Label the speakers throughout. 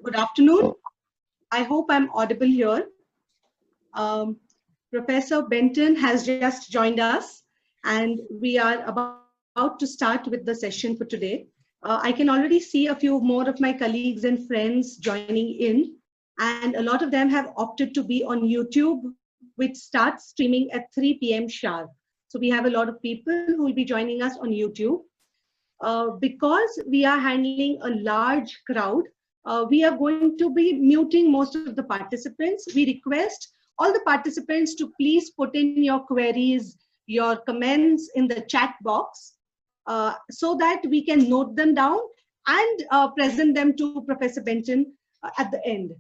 Speaker 1: Good afternoon. I hope I'm audible here. Professor Benton has just joined us, and we are about to start with the session for today. I can already see a few more of my colleagues and friends joining in, and a lot of them have opted to be on YouTube, which starts streaming at 3 p.m. sharp. So we have a lot of people who will be joining us on YouTube. Because we are handling a large crowd, we are going to be muting most of the participants. We request all the participants to please put in your queries, your comments in the chat box so that we can note them down and present them to Professor Benton at the end.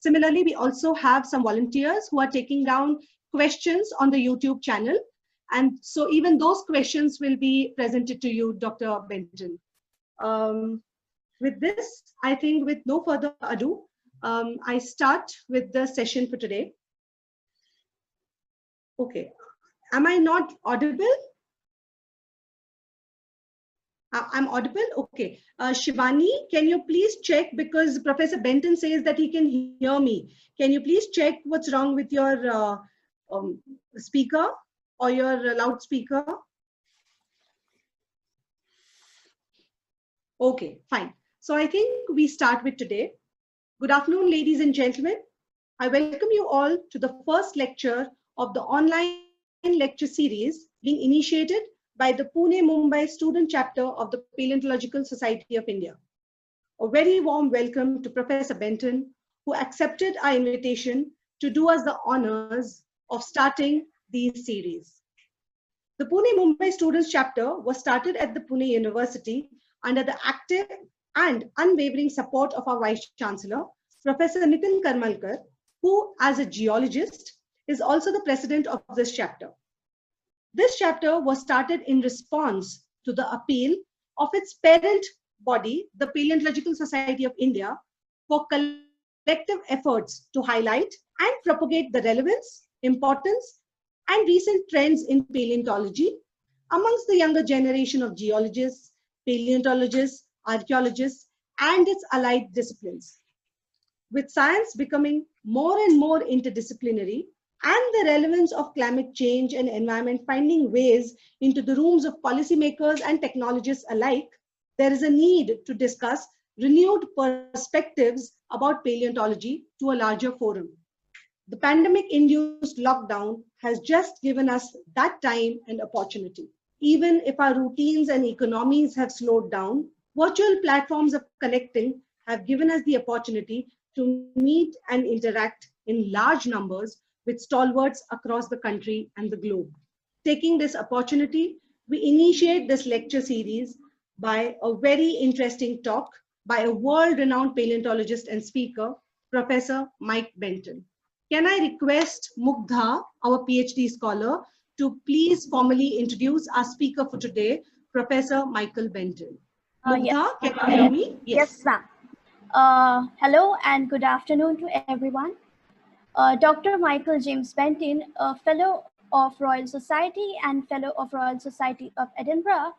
Speaker 1: Similarly, we also have some volunteers who are taking down questions on the YouTube channel. And so even those questions will be presented to you, Dr. Benton. With this, I think with no further ado, I start with the session for today. Okay, am I not audible? I'm audible? Okay. Shivani, can you please check, because Professor Benton says that he can hear me. Can you please check what's wrong with your speaker or your loudspeaker? Okay, fine. So I think we start with today. Good afternoon, ladies and gentlemen. I welcome you all to the first lecture of the online lecture series being initiated by the PUNE-MUMBAI student chapter of the Paleontological Society of India. A very warm welcome to Professor Benton, who accepted our invitation to do us the honors of starting these series. The PUNE-MUMBAI students chapter was started at the Pune University under the active and unwavering support of our Vice Chancellor, Professor Nitin Karmalkar, who as a geologist is also the president of this chapter. This chapter was started in response to the appeal of its parent body, the Paleontological Society of India, for collective efforts to highlight and propagate the relevance, importance, and recent trends in paleontology amongst the younger generation of geologists, paleontologists, archaeologists, and its allied disciplines. With science becoming more and more interdisciplinary, and the relevance of climate change and environment finding ways into the rooms of policymakers and technologists alike, there is a need to discuss renewed perspectives about paleontology to a larger forum. The pandemic-induced lockdown has just given us that time and opportunity. Even if our routines and economies have slowed down, virtual platforms of connecting have given us the opportunity to meet and interact in large numbers with stalwarts across the country and the globe. Taking this opportunity, we initiate this lecture series by a very interesting talk by a world-renowned paleontologist and speaker, Professor Mike Benton. Can I request Mugdha, our PhD scholar, to please formally introduce our speaker for today, Professor Michael Benton. Mugdha,
Speaker 2: Yes.
Speaker 1: can you hear me?
Speaker 2: Yes, ma'am. Hello and good afternoon to everyone. Dr. Michael James Benton, a Fellow of Royal Society and Fellow of Royal Society of Edinburgh,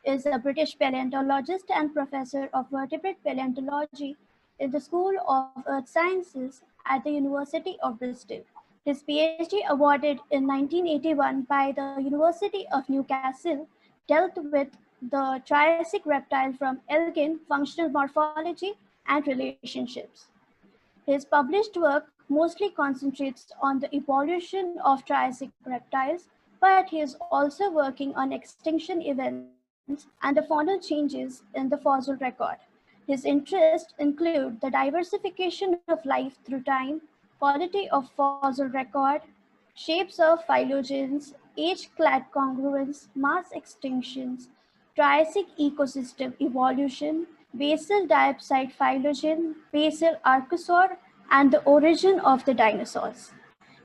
Speaker 2: is a British paleontologist and professor of vertebrate paleontology in the School of Earth Sciences at the University of Bristol. His PhD, awarded in 1981 by the University of Newcastle, dealt with the Triassic reptile from Elgin, functional morphology and relationships. His published work mostly concentrates on the evolution of Triassic reptiles, but he is also working on extinction events and the faunal changes in the fossil record. His interests include the diversification of life through time, quality of fossil record, shapes of phylogenes, age-clad congruence, mass extinctions, Triassic ecosystem evolution, basal diapside phylogen, basal archosaur, and the origin of the dinosaurs.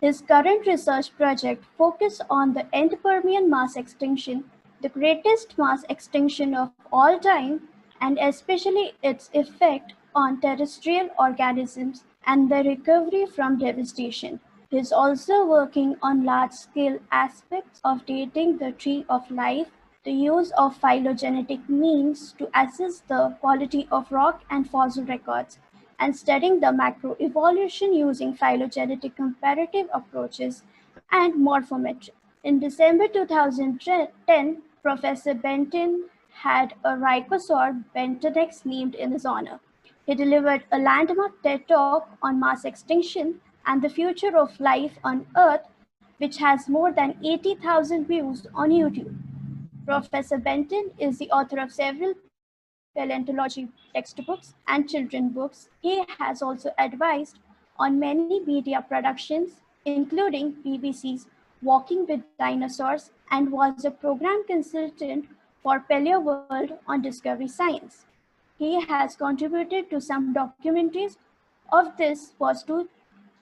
Speaker 2: His current research project focuses on the end-Permian mass extinction, the greatest mass extinction of all time, and especially its effect on terrestrial organisms and the recovery from devastation. He is also working on large-scale aspects of dating the tree of life, the use of phylogenetic means to assess the quality of rock and fossil records, and studying the macroevolution using phylogenetic comparative approaches and morphometry. In December 2010, Professor Benton had a rhinoceros Bottleneck named in his honor. He delivered a landmark TED Talk on mass extinction and the future of life on Earth, which has more than 80,000 views on YouTube. Professor Benton is the author of several paleontology textbooks and children's books. He has also advised on many media productions, including BBC's Walking with Dinosaurs, and was a program consultant for Paleo World on Discovery Science. He has contributed to some documentaries. Of this was to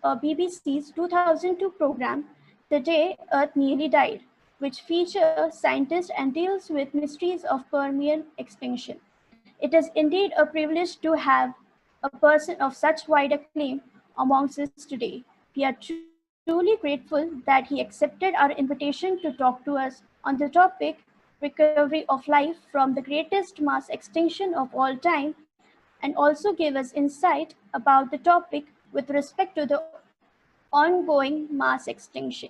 Speaker 2: BBC's 2002 program, The Day Earth Nearly Died, which features scientists and deals with mysteries of Permian extinction. It is indeed a privilege to have a person of such wide acclaim amongst us today. We are truly grateful that he accepted our invitation to talk to us on the topic recovery of life from the greatest mass extinction of all time, and also give us insight about the topic with respect to the ongoing mass extinction.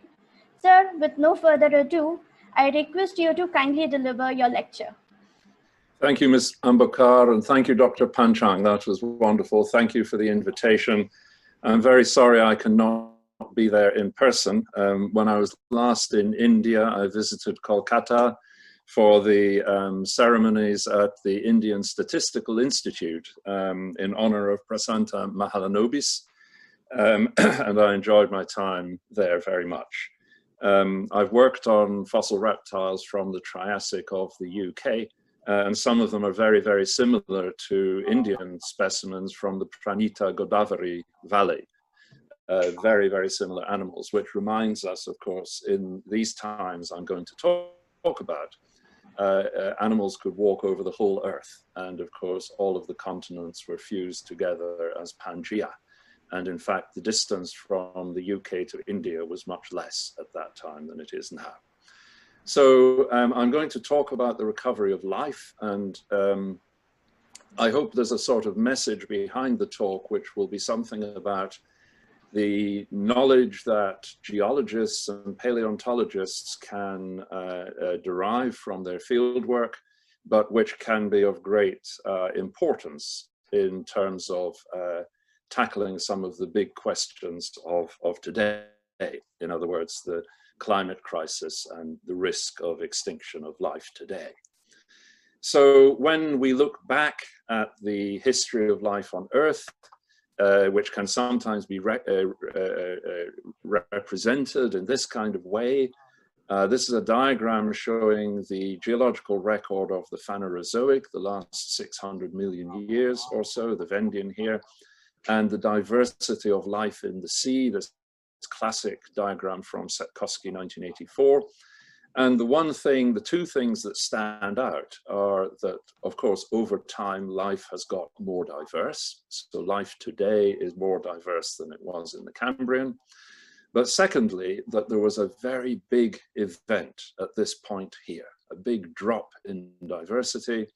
Speaker 2: Sir, with no further ado, I request you to kindly deliver your lecture.
Speaker 3: Thank you, Ms. Ambakar, and thank you, Dr. Panchang. That was wonderful. Thank you for the invitation. I'm very sorry I cannot be there in person. When I was last in India, I visited Kolkata for the ceremonies at the Indian Statistical Institute in honor of Prasanta Mahalanobis, and I enjoyed my time there very much. I've worked on fossil reptiles from the Triassic of the UK, and some of them are very, very similar to Indian specimens from the Pranita Godavari Valley. Very, very similar animals, which reminds us, of course, in these times I'm going to talk about, animals could walk over the whole Earth. And of course, all of the continents were fused together as Pangaea. And in fact, the distance from the UK to India was much less at that time than it is now. So I'm going to talk about the recovery of life, and I hope there's a sort of message behind the talk, which will be something about the knowledge that geologists and paleontologists can derive from their fieldwork, but which can be of great importance in terms of tackling some of the big questions of today. In other words, the climate crisis and the risk of extinction of life today. So when we look back at the history of life on Earth, which can sometimes be represented in this kind of way, this is a diagram showing the geological record of the Phanerozoic, the last 600 million years or so, the Vendian here, and the diversity of life in the sea, this classic diagram from Setkosky 1984. And the two things that stand out are that, of course, over time, life has got more diverse. So life today is more diverse than it was in the Cambrian. But secondly, that there was a very big event at this point here, a big drop in diversity,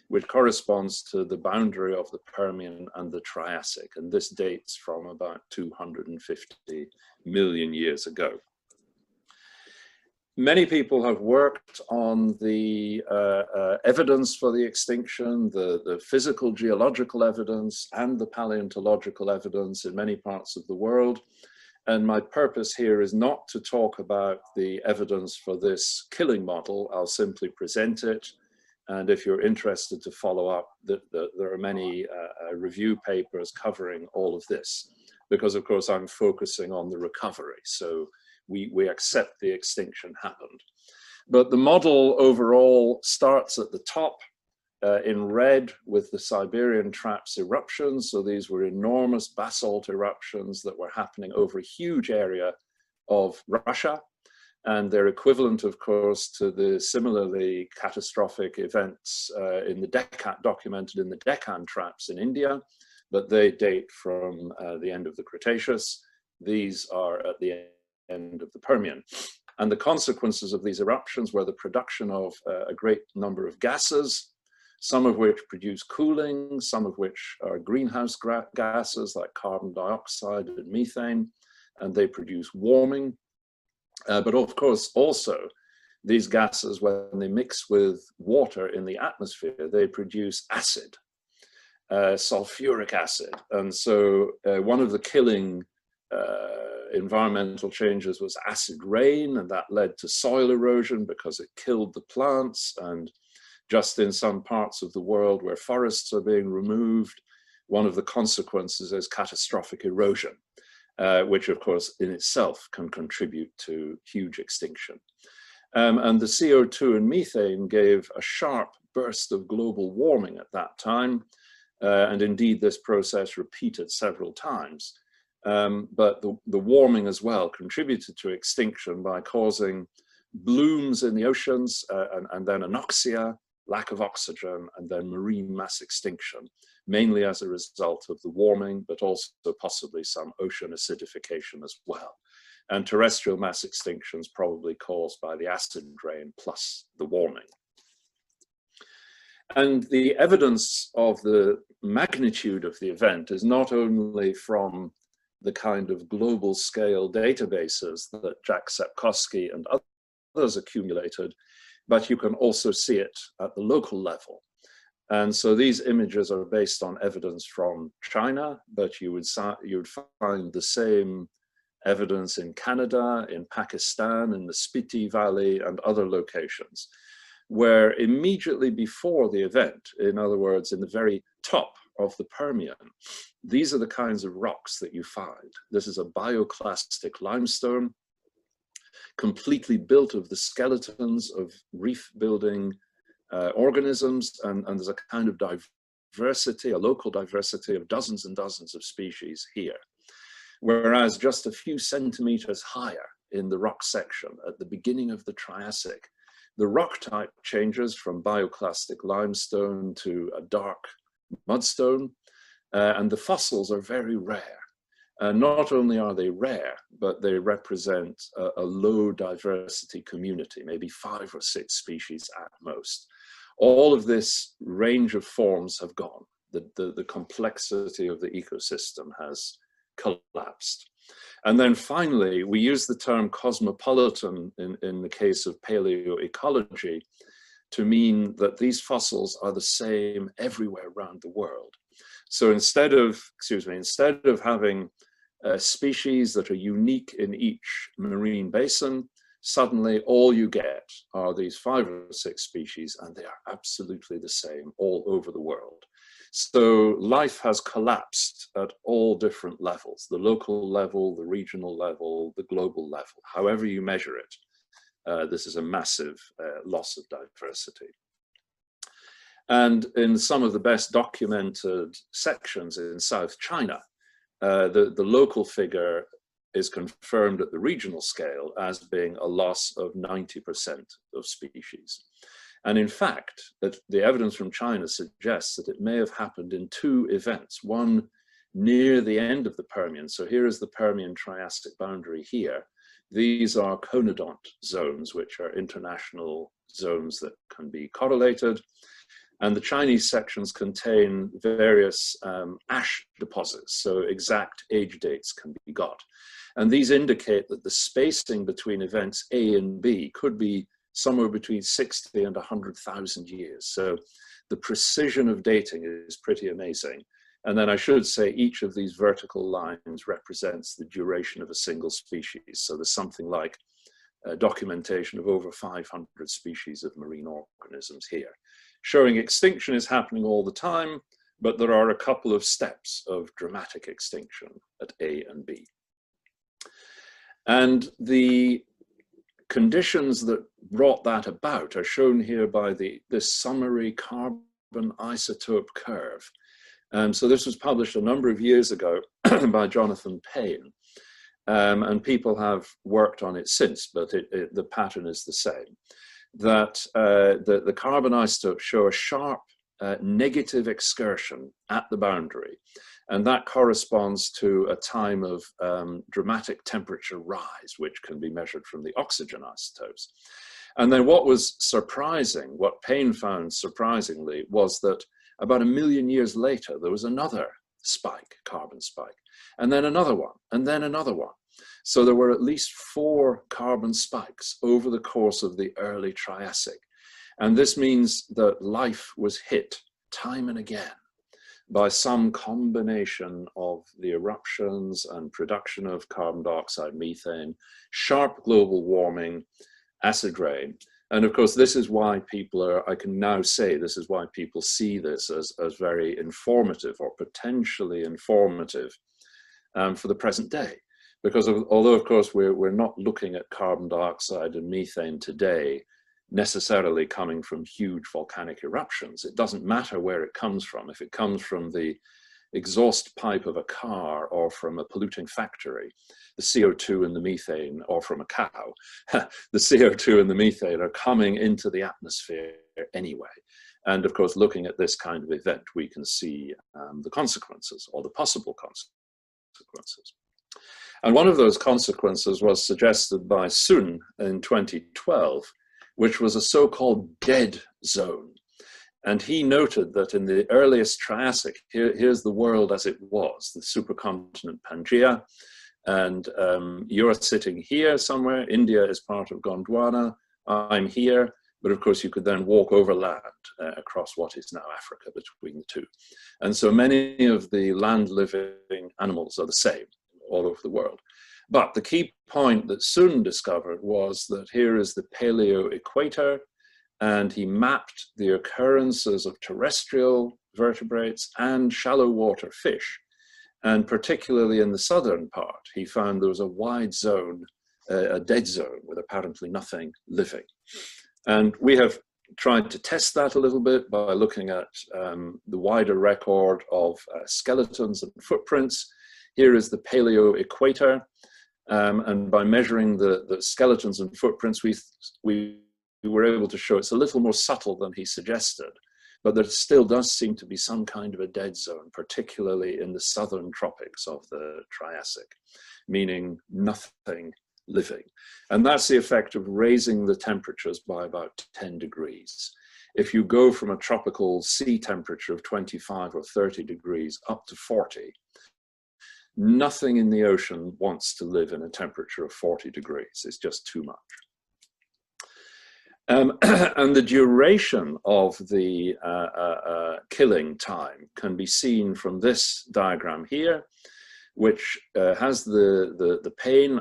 Speaker 3: which corresponds to the boundary of the Permian and the Triassic. And this dates from about 250 million years ago. Many people have worked on the evidence for the extinction, the physical geological evidence and the paleontological evidence in many parts of the world. And my purpose here is not to talk about the evidence for this killing model. I'll simply present it. And if you're interested to follow up, there are many review papers covering all of this, because of course I'm focusing on the recovery. So we accept the extinction happened. But the model overall starts at the top in red with the Siberian Traps eruptions. So these were enormous basalt eruptions that were happening over a huge area of Russia. And they're equivalent, of course, to the similarly catastrophic events in the documented in the Deccan Traps in India, but they date from the end of the Cretaceous. These are at the end of the Permian. And the consequences of these eruptions were the production of a great number of gases. some of which produce cooling, some of which are greenhouse gases like carbon dioxide and methane, and they produce warming. But of course, also, these gases, when they mix with water in the atmosphere, they produce acid, sulfuric acid. And so one of the killing environmental changes was acid rain, and that led to soil erosion because it killed the plants. And just in some parts of the world where forests are being removed, one of the consequences is catastrophic erosion, which of course in itself can contribute to huge extinction. And the CO2 and methane gave a sharp burst of global warming at that time. And indeed, this process repeated several times. But the warming as well contributed to extinction by causing blooms in the oceans and then anoxia, lack of oxygen, and then marine mass extinction, mainly as a result of the warming, but also possibly some ocean acidification as well. And terrestrial mass extinctions probably caused by the acid rain plus the warming. And the evidence of the magnitude of the event is not only from the kind of global scale databases that Jack Sepkoski and others accumulated, but you can also see it at the local level. And so these images are based on evidence from China, but you would find the same evidence in Canada, in Pakistan, in the Spiti Valley, and other locations, where immediately before the event, in other words, in the very top of the Permian, these are the kinds of rocks that you find. This is a bioclastic limestone, completely built of the skeletons of reef-building organisms, and there's a kind of diversity, a local diversity of dozens and dozens of species here. Whereas just a few centimeters higher in the rock section at the beginning of the Triassic, the rock type changes from bioclastic limestone to a dark mudstone, and the fossils are very rare. Not only are they rare, but they represent a low diversity community, maybe 5 or 6 species at most. All of this range of forms have gone. The complexity of the ecosystem has collapsed. And then finally, we use the term cosmopolitan in the case of paleoecology to mean that these fossils are the same everywhere around the world. So instead of having species that are unique in each marine basin, suddenly all you get are these 5 or 6 species, and they are absolutely the same all over the world. So life has collapsed at all different levels, the local level, the regional level, the global level, however you measure it. This is a massive loss of diversity. And in some of the best documented sections in South China, the local figure is confirmed at the regional scale as being a loss of 90% of species. And in fact, the evidence from China suggests that it may have happened in 2 events, one near the end of the Permian. So here is the Permian-Triassic boundary here. These are conodont zones, which are international zones that can be correlated. And the Chinese sections contain various ash deposits, so exact age dates can be got. And these indicate that the spacing between events A and B could be somewhere between 60 and 100,000 years. So the precision of dating is pretty amazing. And then I should say each of these vertical lines represents the duration of a single species. So there's something like documentation of over 500 species of marine organisms here, showing extinction is happening all the time, but there are a couple of steps of dramatic extinction at A and B. And the conditions that brought that about are shown here by this summary carbon isotope curve. So this was published a number of years ago by Jonathan Payne, and people have worked on it since, but the pattern is the same. That the carbon isotopes show a sharp negative excursion at the boundary, and that corresponds to a time of dramatic temperature rise, which can be measured from the oxygen isotopes. And then what was surprising, what Payne found surprisingly, was that about 1 million years later, there was another spike, carbon spike, and then another one, and then another one. So there were at least 4 carbon spikes over the course of the early Triassic. And this means that life was hit time and again by some combination of the eruptions and production of carbon dioxide, methane, sharp global warming, acid rain. And of course, this is why people are, I can now say, this is why people see this as very informative or potentially informative for the present day. Because although, of course, we're not looking at carbon dioxide and methane today necessarily coming from huge volcanic eruptions, it doesn't matter where it comes from. If it comes from the exhaust pipe of a car or from a polluting factory, the CO2 and the methane, or from a cow, the CO2 and the methane are coming into the atmosphere anyway. And of course, looking at this kind of event, we can see the consequences or the possible consequences. And one of those consequences was suggested by Sun in 2012, which was a so-called dead zone. And he noted that in the earliest Triassic, here's the world as it was, the supercontinent Pangaea, and you're sitting here somewhere. India is part of Gondwana. I'm here. But of course, you could then walk overland across what is now Africa between the two. And so many of the land-living animals are the same all over the world. But the key point that Sun discovered was that here is the paleo equator, and he mapped the occurrences of terrestrial vertebrates and shallow water fish. And particularly in the southern part, he found there was a wide zone, a dead zone with apparently nothing living. And we have tried to test that a little bit by looking at the wider record of skeletons and footprints. Here is the paleo equator. And by measuring the skeletons and footprints, we were able to show it's a little more subtle than he suggested, but there still does seem to be some kind of a dead zone, particularly in the southern tropics of the Triassic, meaning nothing living. And that's the effect of raising the temperatures by about 10 degrees. If you go from a tropical sea temperature of 25 or 30 degrees up to 40, nothing in the ocean wants to live in a temperature of 40 degrees. It's just too much. And the duration of the killing time can be seen from this diagram here, which has the Payne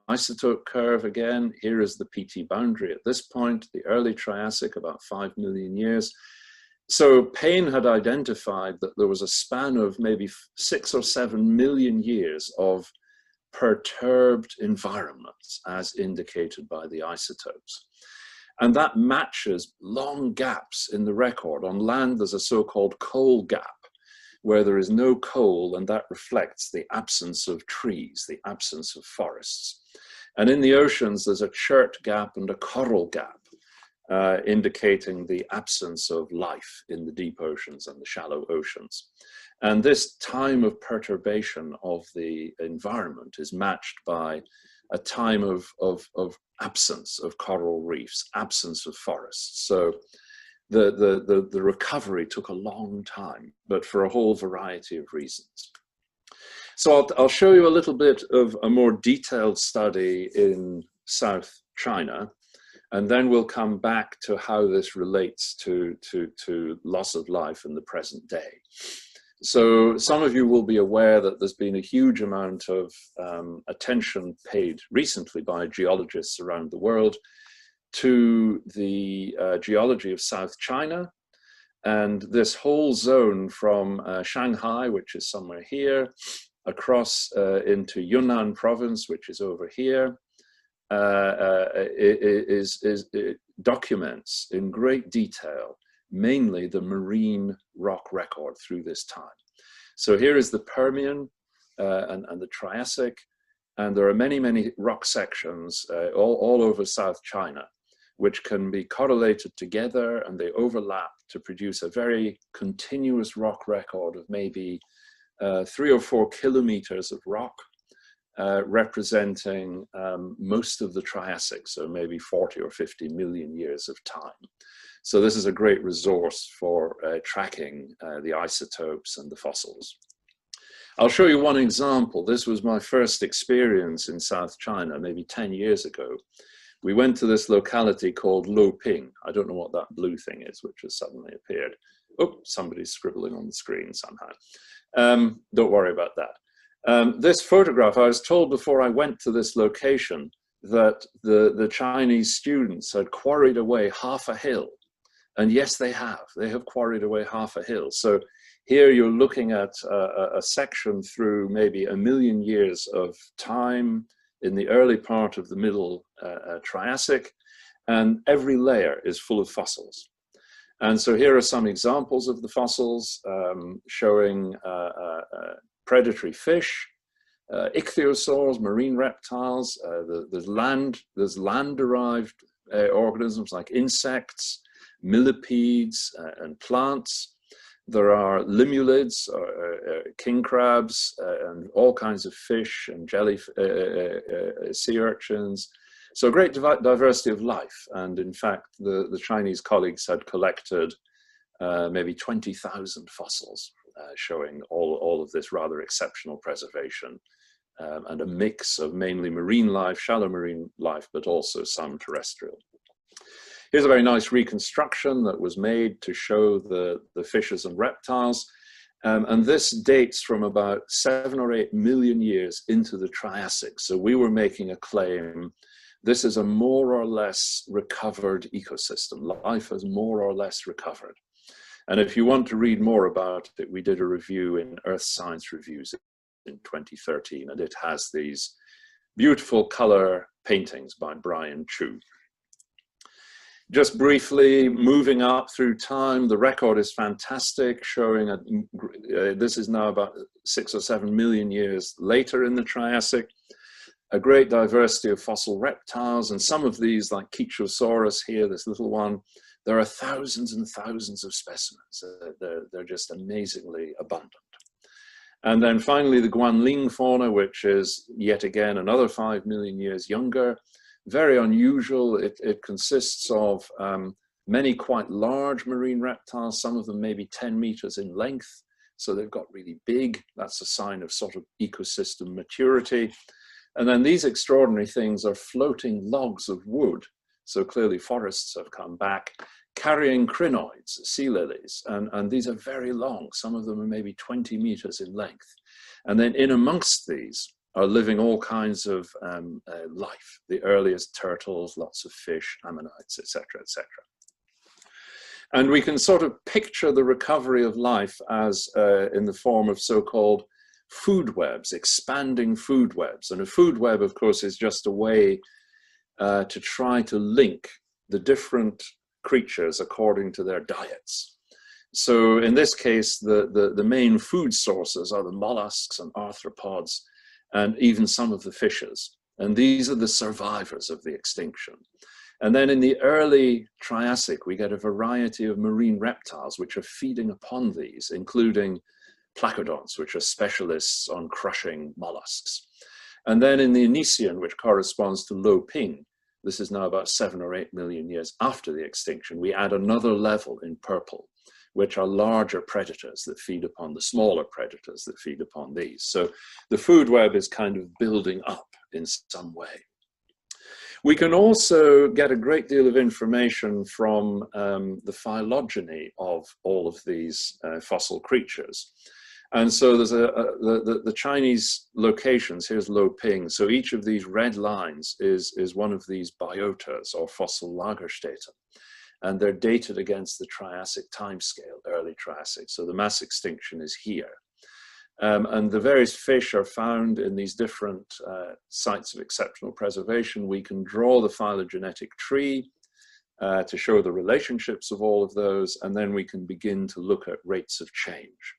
Speaker 3: isotope curve again. Here is the PT boundary at this point, the early Triassic, about 5 million years. So Payne had identified that there was a span of maybe 6 or 7 million years of perturbed environments, as indicated by the isotopes. And that matches long gaps in the record. On land, there's a so-called coal gap, where there is no coal, and that reflects the absence of trees, the absence of forests. And in the oceans, there's a chert gap and a coral gap, indicating the absence of life in the deep oceans and the shallow oceans. And this time of perturbation of the environment is matched by a time of absence of coral reefs, absence of forests. So the recovery took a long time, but for a whole variety of reasons. So I'll show you a little bit of a more detailed study in South China, and then we'll come back to how this relates to loss of life in the present day. So some of you will be aware that there's been a huge amount of attention paid recently by geologists around the world to the geology of South China. And this whole zone from Shanghai, which is somewhere here, across into Yunnan province, which is over here, it documents in great detail mainly the marine rock record through this time. So here is the Permian and the Triassic, and there are many, many rock sections all over South China, which can be correlated together, and they overlap to produce a very continuous rock record of maybe 3 or 4 kilometers of rock representing most of the Triassic, so maybe 40 or 50 million years of time. So this is a great resource for tracking the isotopes and the fossils. I'll show you one example. This was my first experience in South China, maybe 10 years ago. We went to this locality called Loping. I don't know what that blue thing is, which has suddenly appeared. Oh, somebody's scribbling on the screen somehow. Don't worry about that. This photograph, I was told before I went to this location that the Chinese students had quarried away half a hill. And yes, they have. They have quarried away half a hill. So here you're looking at a section through maybe 1 million years of time in the early part of the middle Triassic, and every layer is full of fossils. And so here are some examples of the fossils showing predatory fish, ichthyosaurs, marine reptiles. There's land-derived organisms like insects, millipedes, and plants. There are limulids, king crabs, and all kinds of fish and sea urchins. So a great diversity of life. And in fact, the Chinese colleagues had collected maybe 20,000 fossils showing all of this rather exceptional preservation and a mix of mainly marine life, shallow marine life, but also some terrestrial. Here's a very nice reconstruction that was made to show the fishes and reptiles. And this dates from about 7 or 8 million years into the Triassic. So we were making a claim, this is a more or less recovered ecosystem. Life has more or less recovered. And if you want to read more about it, we did a review in Earth Science Reviews in 2013, and it has these beautiful color paintings by Brian Chu. Just briefly, moving up through time, the record is fantastic, showing this is now about 6 or 7 million years later in the Triassic. A great diversity of fossil reptiles, and some of these, like Chytiosaurus here, this little one, there are thousands and thousands of specimens. They're just amazingly abundant. And then finally, the Guanling fauna, which is yet again another 5 million years younger. Very unusual. It consists of many quite large marine reptiles, some of them maybe 10 meters in length. So they've got really big. That's a sign of sort of ecosystem maturity. And then these extraordinary things are floating logs of wood. So clearly forests have come back, carrying crinoids, sea lilies. And these are very long. Some of them are maybe 20 meters in length. And then in amongst these are living all kinds of life, the earliest turtles, lots of fish, ammonites, etc., etc. And we can sort of picture the recovery of life as in the form of so-called food webs, expanding food webs. And a food web, of course, is just a way to try to link the different creatures according to their diets. So in this case, the main food sources are the mollusks and arthropods, and even some of the fishes. And these are the survivors of the extinction. And then in the early Triassic, we get a variety of marine reptiles which are feeding upon these, including placodonts, which are specialists on crushing mollusks. And then in the Anisian, which corresponds to Loping, this is now about 7 or 8 million years after the extinction, we add another level in purple, which are larger predators that feed upon the smaller predators that feed upon these. So the food web is kind of building up in some way. We can also get a great deal of information from the phylogeny of all of these fossil creatures. And so there's the Chinese locations, here's Loping. So each of these red lines is one of these biotas or fossil Lagerstätten. And they're dated against the Triassic timescale, early Triassic. So the mass extinction is here. And the various fish are found in these different sites of exceptional preservation. We can draw the phylogenetic tree to show the relationships of all of those, and then we can begin to look at rates of change.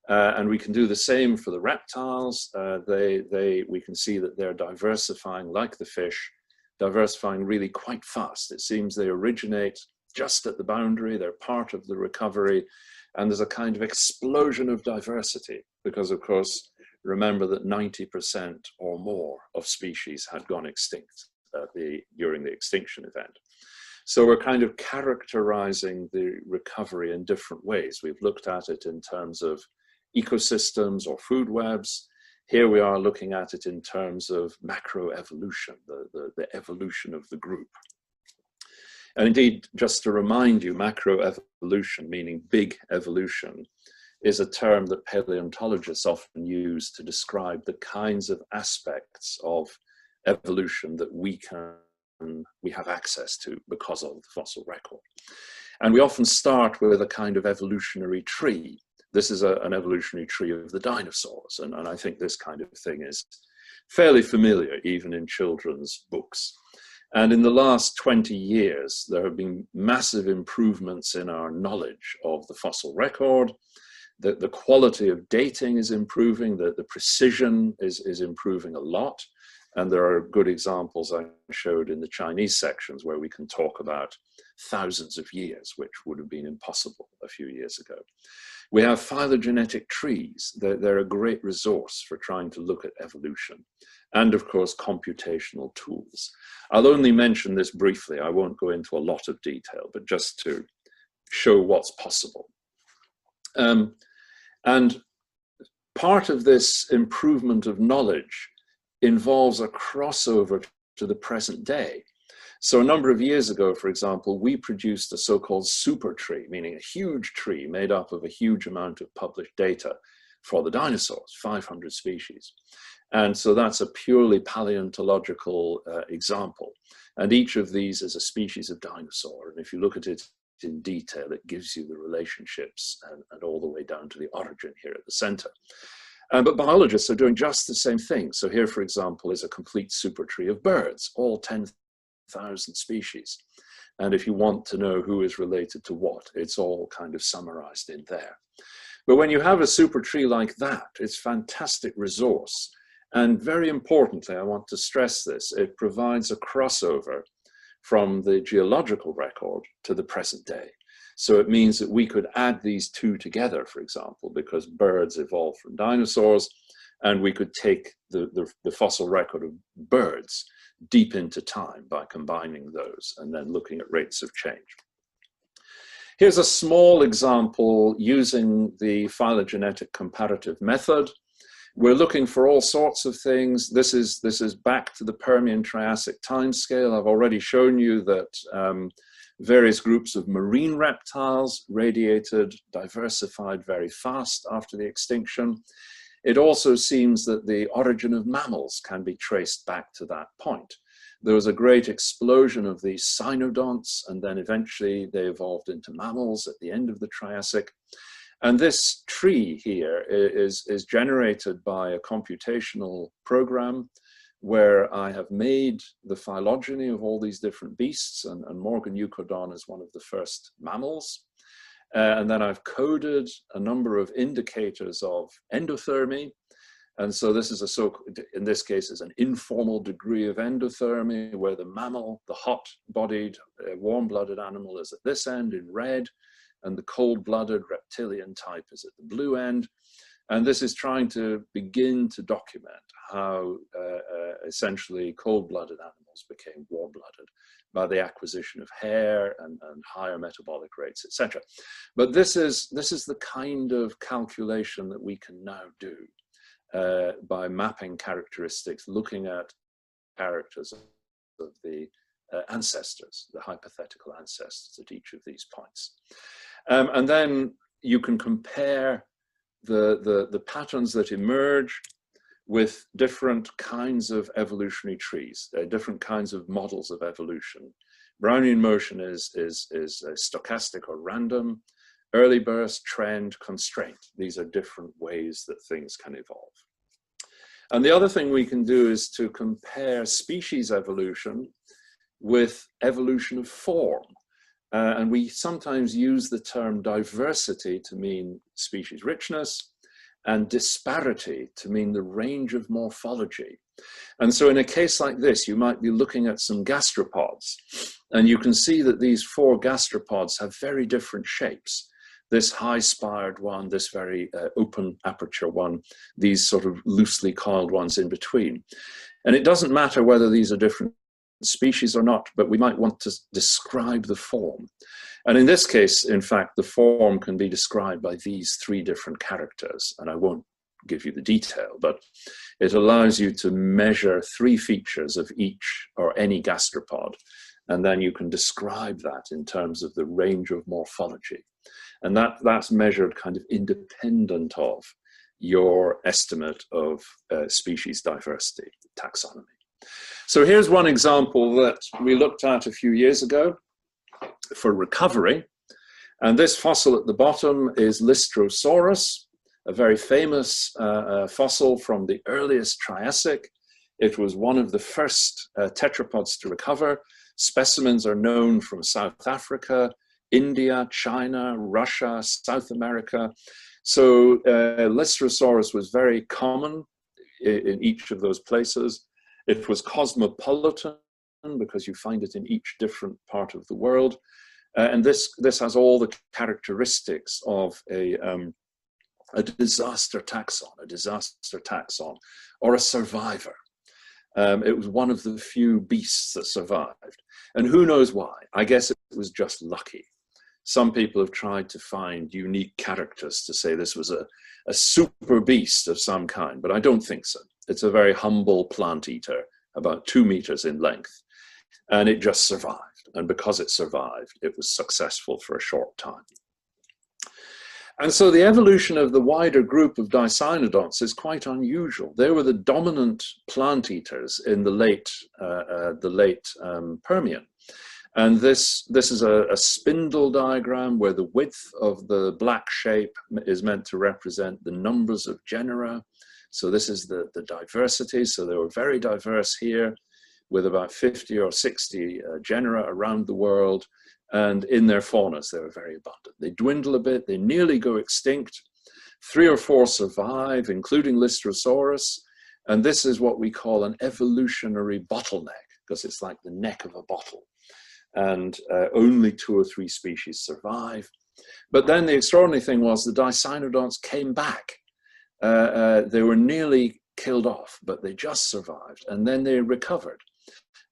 Speaker 3: And we can do the same for the reptiles. We can see that they're diversifying like the fish, diversifying really quite fast. It seems they originate just at the boundary, they're part of the recovery, and there's a kind of explosion of diversity because, of course, remember that 90% or more of species had gone extinct during the extinction event. So we're kind of characterizing the recovery in different ways. We've looked at it in terms of ecosystems or food webs. Here we are looking at it in terms of macroevolution, the evolution of the group. And indeed, just to remind you, macroevolution, meaning big evolution, is a term that paleontologists often use to describe the kinds of aspects of evolution that we have access to because of the fossil record. And we often start with a kind of evolutionary tree. This is an evolutionary tree of the dinosaurs. And I think this kind of thing is fairly familiar, even in children's books. And in the last 20 years, there have been massive improvements in our knowledge of the fossil record. The quality of dating is improving, the precision is improving a lot. And there are good examples I showed in the Chinese sections where we can talk about thousands of years, which would have been impossible a few years ago. We have phylogenetic trees. They're a great resource for trying to look at evolution. And of course, computational tools. I'll only mention this briefly. I won't go into a lot of detail, but just to show what's possible. And part of this improvement of knowledge involves a crossover to the present day. So a number of years ago, for example, we produced a so-called super tree, meaning a huge tree made up of a huge amount of published data for the dinosaurs, 500 species. And so that's a purely paleontological example. And each of these is a species of dinosaur. And if you look at it in detail, it gives you the relationships and all the way down to the origin here at the center. But biologists are doing just the same thing. So here, for example, is a complete super tree of birds, all 10,000 species. And if you want to know who is related to what, it's all kind of summarized in there. But when you have a super tree like that, it's a fantastic resource. And very importantly, I want to stress this, it provides a crossover from the geological record to the present day. So it means that we could add these two together, for example, because birds evolved from dinosaurs, and we could take the fossil record of birds deep into time by combining those and then looking at rates of change. Here's a small example using the phylogenetic comparative method. We're looking for all sorts of things. This is back to the Permian-Triassic timescale. I've already shown you that various groups of marine reptiles radiated, diversified very fast after the extinction. It also seems that the origin of mammals can be traced back to that point. There was a great explosion of the Dicynodonts, and then eventually they evolved into mammals at the end of the Triassic. And this tree here is generated by a computational program where I have made the phylogeny of all these different beasts, and Morgan-Eucodon is one of the first mammals. And then I've coded a number of indicators of endothermy. And so this is in this case, is an informal degree of endothermy where the mammal, the hot-bodied, warm-blooded animal is at this end in red, and the cold-blooded reptilian type is at the blue end. And this is trying to begin to document how essentially cold-blooded animals became warm-blooded by the acquisition of hair and higher metabolic rates, etc. But this is the kind of calculation that we can now do by mapping characteristics, looking at characters of the ancestors, the hypothetical ancestors at each of these points. And then you can compare the patterns that emerge with different kinds of evolutionary trees, different kinds of models of evolution. Brownian motion is stochastic or random. Early burst, trend, constraint. These are different ways that things can evolve. And the other thing we can do is to compare species evolution with evolution of form. And we sometimes use the term diversity to mean species richness, and disparity to mean the range of morphology. And so in a case like this, you might be looking at some gastropods, and you can see that these 4 gastropods have very different shapes. this high-spired one, this very open aperture one, these sort of loosely coiled ones in between. And it doesn't matter whether these are different species or not, but we might want to describe the form. And in this case, in fact, the form can be described by these three different characters, and I won't give you the detail, but it allows you to measure three features of each or any gastropod, and then you can describe that in terms of the range of morphology. And that's measured kind of independent of your estimate of species diversity, taxonomy. So here's one example that we looked at a few years ago for recovery. And this fossil at the bottom is Lystrosaurus, a very famous fossil from the earliest Triassic. It was one of the first tetrapods to recover. Specimens are known from South Africa, India, China, Russia, South America. So Lystrosaurus was very common in each of those places. It was cosmopolitan because you find it in each different part of the world. And this has all the characteristics of a disaster taxon, or a survivor. It was one of the few beasts that survived. And who knows why? I guess it was just lucky. Some people have tried to find unique characters to say this was a super beast of some kind, but I don't think so. It's a very humble plant eater, about 2 meters in length, and it just survived. And because it survived, it was successful for a short time. And so the evolution of the wider group of Dicynodonts is quite unusual. They were the dominant plant eaters in the late Permian. And this is a spindle diagram where the width of the black shape is meant to represent the numbers of genera. So this is the diversity. So they were very diverse here, with about 50 or 60 genera around the world. And in their faunas, they were very abundant. They dwindle a bit, they nearly go extinct. 3 or 4 survive, including Lystrosaurus. And this is what we call an evolutionary bottleneck, because it's like the neck of a bottle. And only 2 or 3 species survive. But then the extraordinary thing was the Dicynodonts came back. They were nearly killed off, but they just survived. And then they recovered.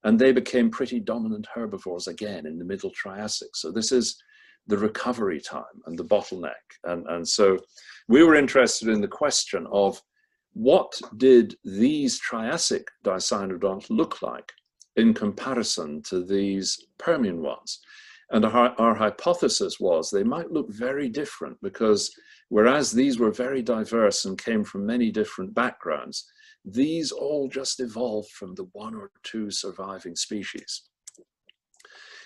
Speaker 3: And they became pretty dominant herbivores again in the middle Triassic. So this is the recovery time and the bottleneck. And so we were interested in the question of what did these Triassic Dicynodonts look like in comparison to these Permian ones? And our hypothesis was they might look very different, because whereas these were very diverse and came from many different backgrounds, these all just evolved from the 1 or 2 surviving species.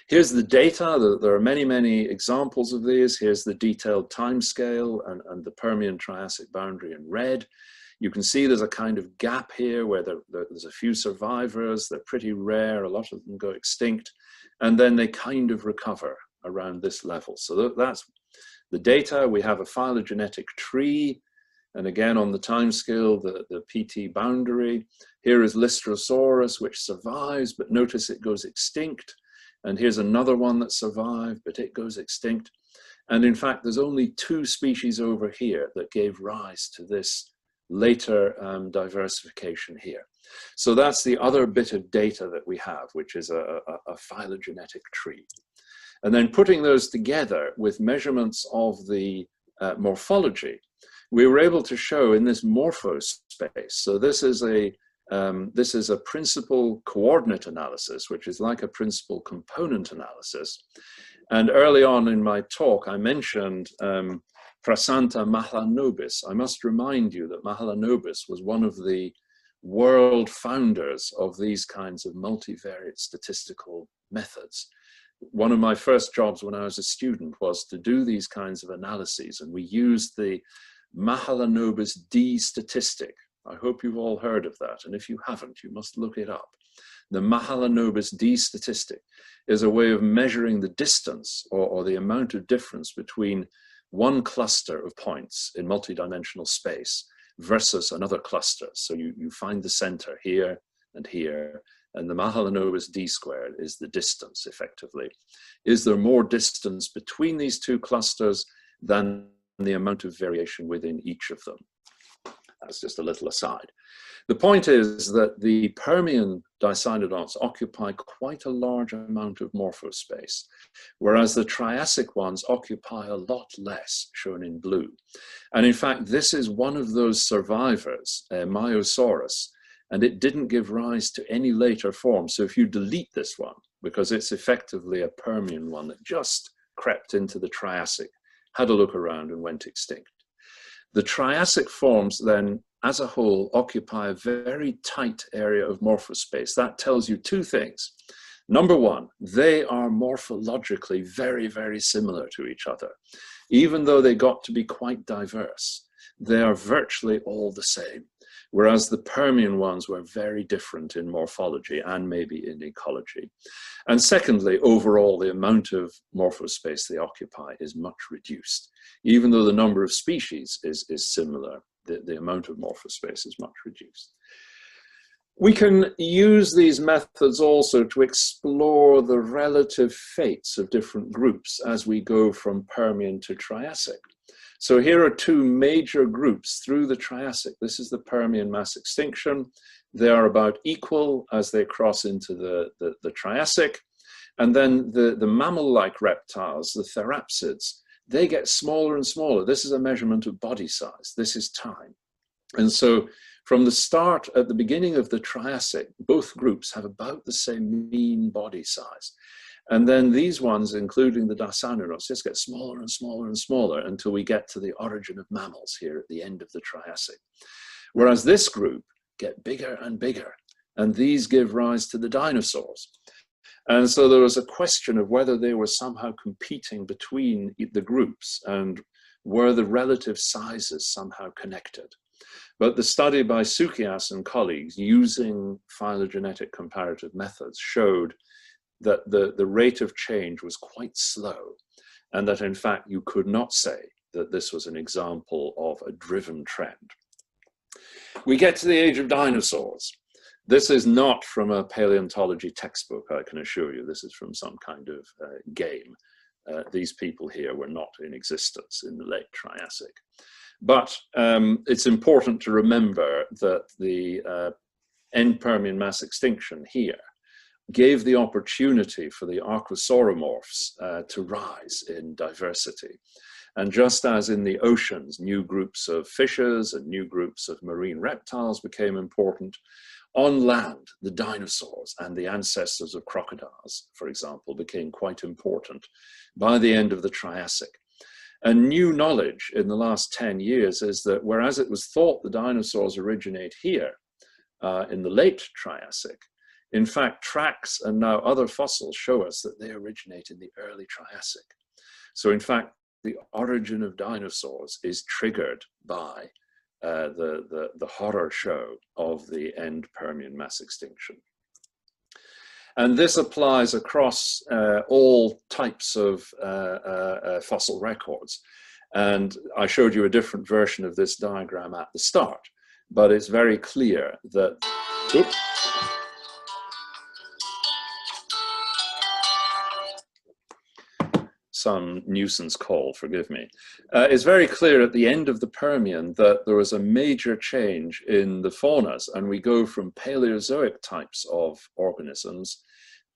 Speaker 3: Here's the data. There are many, many examples of these. Here's the detailed time scale and the Permian-Triassic boundary in red. You can see there's a kind of gap here where there's a few survivors. They're pretty rare. A lot of them go extinct. And then they kind of recover around this level. So that's the data. We have a phylogenetic tree. And again, on the time scale, the PT boundary. Here is Lystrosaurus, which survives, but notice it goes extinct. And here's another one that survived, but it goes extinct. And in fact, there's only 2 species over here that gave rise to this later diversification here. So that's the other bit of data that we have, which is a phylogenetic tree. And then putting those together with measurements of the morphology, we were able to show in this morphospace. So this is a principal coordinate analysis, which is like a principal component analysis. And early on in my talk, I mentioned Prasanta Mahalanobis. I must remind you that Mahalanobis was one of the world founders of these kinds of multivariate statistical methods. One of my first jobs when I was a student was to do these kinds of analyses, and we used the Mahalanobis D statistic. I hope you've all heard of that, and if you haven't, you must look it up. The Mahalanobis D statistic is a way of measuring the distance or the amount of difference between one cluster of points in multidimensional space versus another cluster. So you find the center here and here, and the Mahalanobis D squared is the distance, effectively. Is there more distance between these 2 clusters than the amount of variation within each of them. That's just a little aside. The point is that the Permian Dicynodonts occupy quite a large amount of morphospace, whereas the Triassic ones occupy a lot less, shown in blue. And in fact, this is one of those survivors, Myosaurus, and it didn't give rise to any later form. So if you delete this one, because it's effectively a Permian one that just crept into the Triassic, had a look around and went extinct. The Triassic forms then, as a whole, occupy a very tight area of morphospace. That tells you two things. Number one, they are morphologically very, very similar to each other. Even though they got to be quite diverse, they are virtually all the same, whereas the Permian ones were very different in morphology and maybe in ecology. And secondly, overall, the amount of morphospace they occupy is much reduced. Even though the number of species is similar, the amount of morphospace is much reduced. We can use these methods also to explore the relative fates of different groups as we go from Permian to Triassic. So here are two major groups through the Triassic. This is the Permian mass extinction. They are about equal as they cross into the Triassic. And then the mammal-like reptiles, the therapsids, they get smaller and smaller. This is a measurement of body size. This is time. And so from the start, at the beginning of the Triassic, both groups have about the same mean body size. And then these ones, including the Dicynodonts, just get smaller and smaller and smaller until we get to the origin of mammals here at the end of the Triassic. Whereas this group get bigger and bigger, and these give rise to the dinosaurs. And so there was a question of whether they were somehow competing between the groups and were the relative sizes somehow connected. But the study by Sukias and colleagues using phylogenetic comparative methods showed that the rate of change was quite slow, and that in fact you could not say that this was an example of a driven trend. We get to the age of dinosaurs. This is not from a paleontology textbook, I can assure you. This is from some kind of game. These people here were not in existence in the late Triassic. But it's important to remember that the end-Permian mass extinction here gave the opportunity for the archosauromorphs to rise in diversity. And just as in the oceans, new groups of fishes and new groups of marine reptiles became important, on land, the dinosaurs and the ancestors of crocodiles, for example, became quite important by the end of the Triassic. And new knowledge in the last 10 years is that whereas it was thought the dinosaurs originate here in the late Triassic, in fact, tracks and now other fossils show us that they originate in the early Triassic. So in fact, the origin of dinosaurs is triggered by the horror show of the end-Permian mass extinction. And this applies across all types of fossil records. And I showed you a different version of this diagram at the start, but it's very clear that, oops, some nuisance call, forgive me. It's very clear at the end of the Permian that there was a major change in the faunas, and we go from Paleozoic types of organisms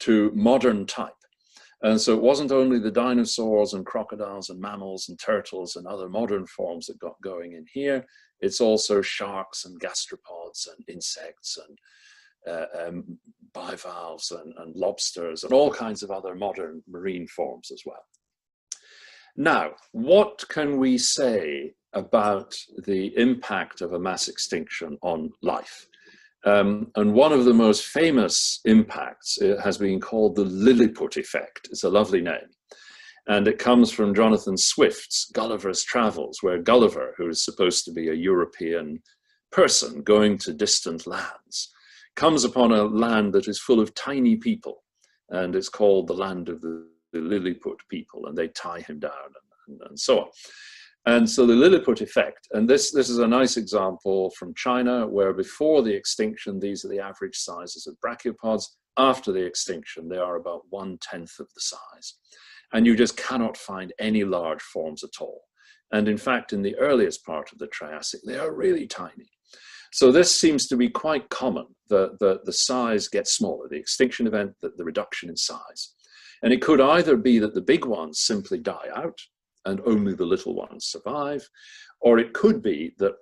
Speaker 3: to modern type. And so it wasn't only the dinosaurs and crocodiles and mammals and turtles and other modern forms that got going in here, it's also sharks and gastropods and insects and bivalves and lobsters and all kinds of other modern marine forms as well. Now, what can we say about the impact of a mass extinction on life? And one of the most famous impacts has been called the Lilliput effect. It's a lovely name. And it comes from Jonathan Swift's Gulliver's Travels, where Gulliver, who is supposed to be a European person going to distant lands, comes upon a land that is full of tiny people. And it's called the land of the Lilliput people, and they tie him down and so on. And so the Lilliput effect, and this is a nice example from China, where before the extinction, these are the average sizes of brachiopods. After the extinction, they are about 1/10 of the size. And you just cannot find any large forms at all. And in fact, in the earliest part of the Triassic, they are really tiny. So this seems to be quite common. The size gets smaller, the extinction event, the reduction in size. And it could either be that the big ones simply die out and only the little ones survive, or it could be that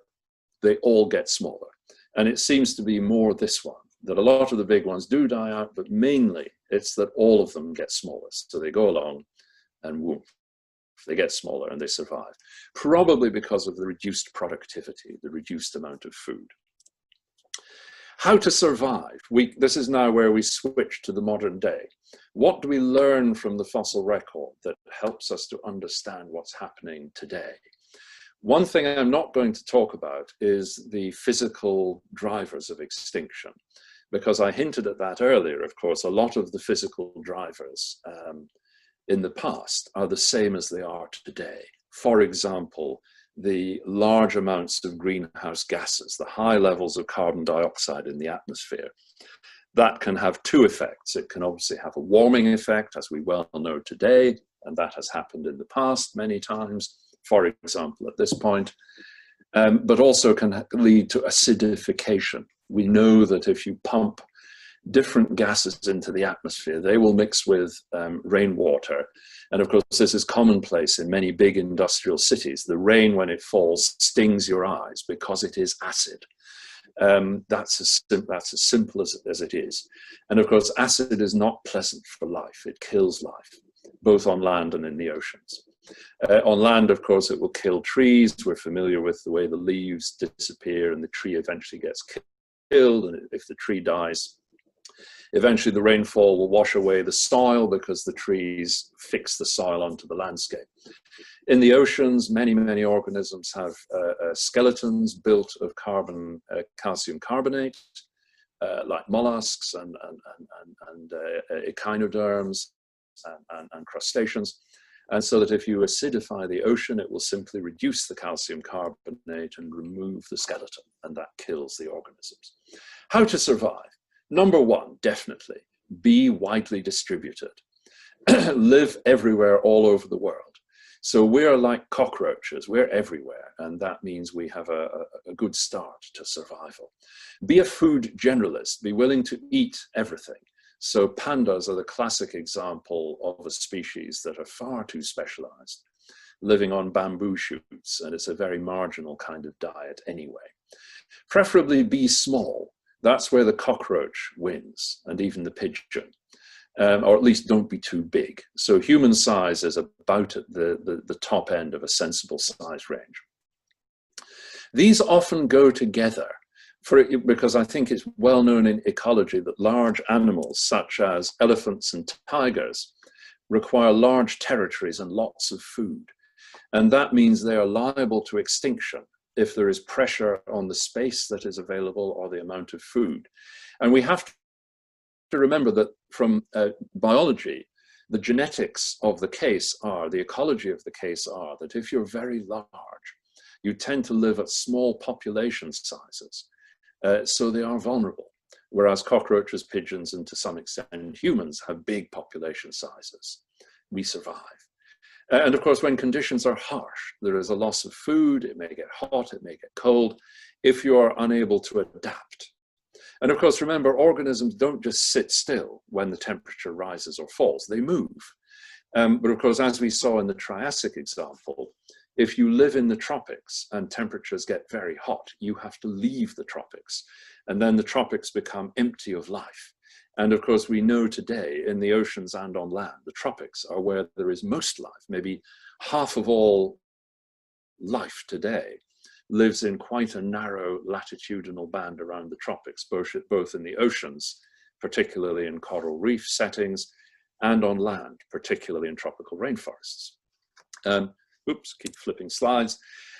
Speaker 3: they all get smaller. And it seems to be more this one, that a lot of the big ones do die out, but mainly it's that all of them get smaller. So they go along and whoop, they get smaller and they survive. Probably because of the reduced productivity, the reduced amount of food. How to survive? This is now where we switch to the modern day. What do we learn from the fossil record that helps us to understand what's happening today? One thing I'm not going to talk about is the physical drivers of extinction, because I hinted at that earlier. Of course, a lot of the physical drivers in the past are the same as they are today. For example, the large amounts of greenhouse gases, the high levels of carbon dioxide in the atmosphere. That can have two effects. It can obviously have a warming effect, as we well know today, and that has happened in the past many times, for example, at this point, but also can lead to acidification. We know that if you pump different gases into the atmosphere, they will mix with rainwater. And of course, this is commonplace in many big industrial cities. The rain, when it falls, stings your eyes because it is acid. That's as simple as it is. And of course, acid is not pleasant for life. It kills life, both on land and in the oceans. On land, of course, it will kill trees. We're familiar with the way the leaves disappear and the tree eventually gets killed. And if the tree dies, eventually the rainfall will wash away the soil because the trees fix the soil onto the landscape. In the oceans, many, many organisms have skeletons built of calcium carbonate, like mollusks and echinoderms and crustaceans. And so that if you acidify the ocean, it will simply reduce the calcium carbonate and remove the skeleton, and that kills the organisms. How to survive? Number one, definitely, be widely distributed. Live everywhere, all over the world. So we're like cockroaches, we're everywhere, and that means we have a good start to survival. Be a food generalist, be willing to eat everything. So pandas are the classic example of a species that are far too specialized, living on bamboo shoots, and it's a very marginal kind of diet anyway. Preferably be small. That's where the cockroach wins, and even the pigeon. Or at least don't be too big. So human size is about at the top end of a sensible size range. These often go together because I think it's well known in ecology that large animals such as elephants and tigers require large territories and lots of food. And that means they are liable to extinction if there is pressure on the space that is available or the amount of food. And we have to remember that from biology, the genetics of the case are, the ecology of the case are, that if you're very large, you tend to live at small population sizes. So they are vulnerable, whereas cockroaches, pigeons, and to some extent humans have big population sizes. We survive. And of course, when conditions are harsh, there is a loss of food, it may get hot, it may get cold, if you are unable to adapt. And of course, remember, organisms don't just sit still when the temperature rises or falls, they move. But of course, as we saw in the Triassic example, if you live in the tropics and temperatures get very hot, you have to leave the tropics. And then the tropics become empty of life. And of course, we know today in the oceans and on land, the tropics are where there is most life. Maybe half of all life today lives in quite a narrow latitudinal band around the tropics, both in the oceans, particularly in coral reef settings, and on land, particularly in tropical rainforests. Oops, keep flipping slides.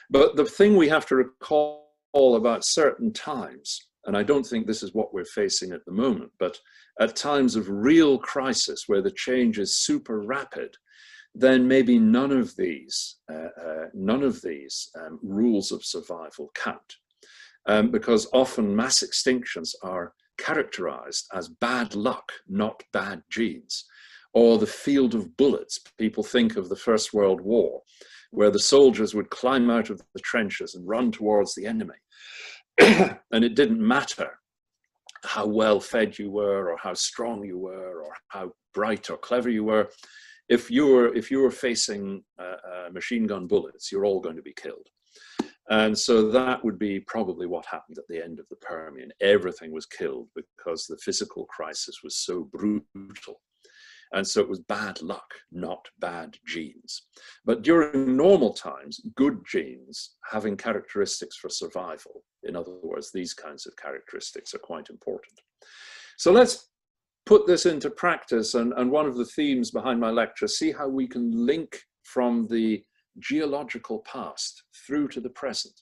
Speaker 3: But the thing we have to recall about certain times, and I don't think this is what we're facing at the moment, but at times of real crisis where the change is super rapid, then maybe none of these rules of survival count. Because often mass extinctions are characterized as bad luck, not bad genes. Or the field of bullets. People think of the First World War, where the soldiers would climb out of the trenches and run towards the enemy. And it didn't matter how well fed you were, or how strong you were, or how bright or clever you were. If you were facing machine gun bullets, you're all going to be killed. And so that would be probably what happened at the end of the Permian. Everything was killed because the physical crisis was so brutal. And so it was bad luck, not bad genes. But during normal times, good genes having characteristics for survival, in other words, these kinds of characteristics are quite important. So let's put this into practice. And one of the themes behind my lecture, see how we can link from the geological past through to the present.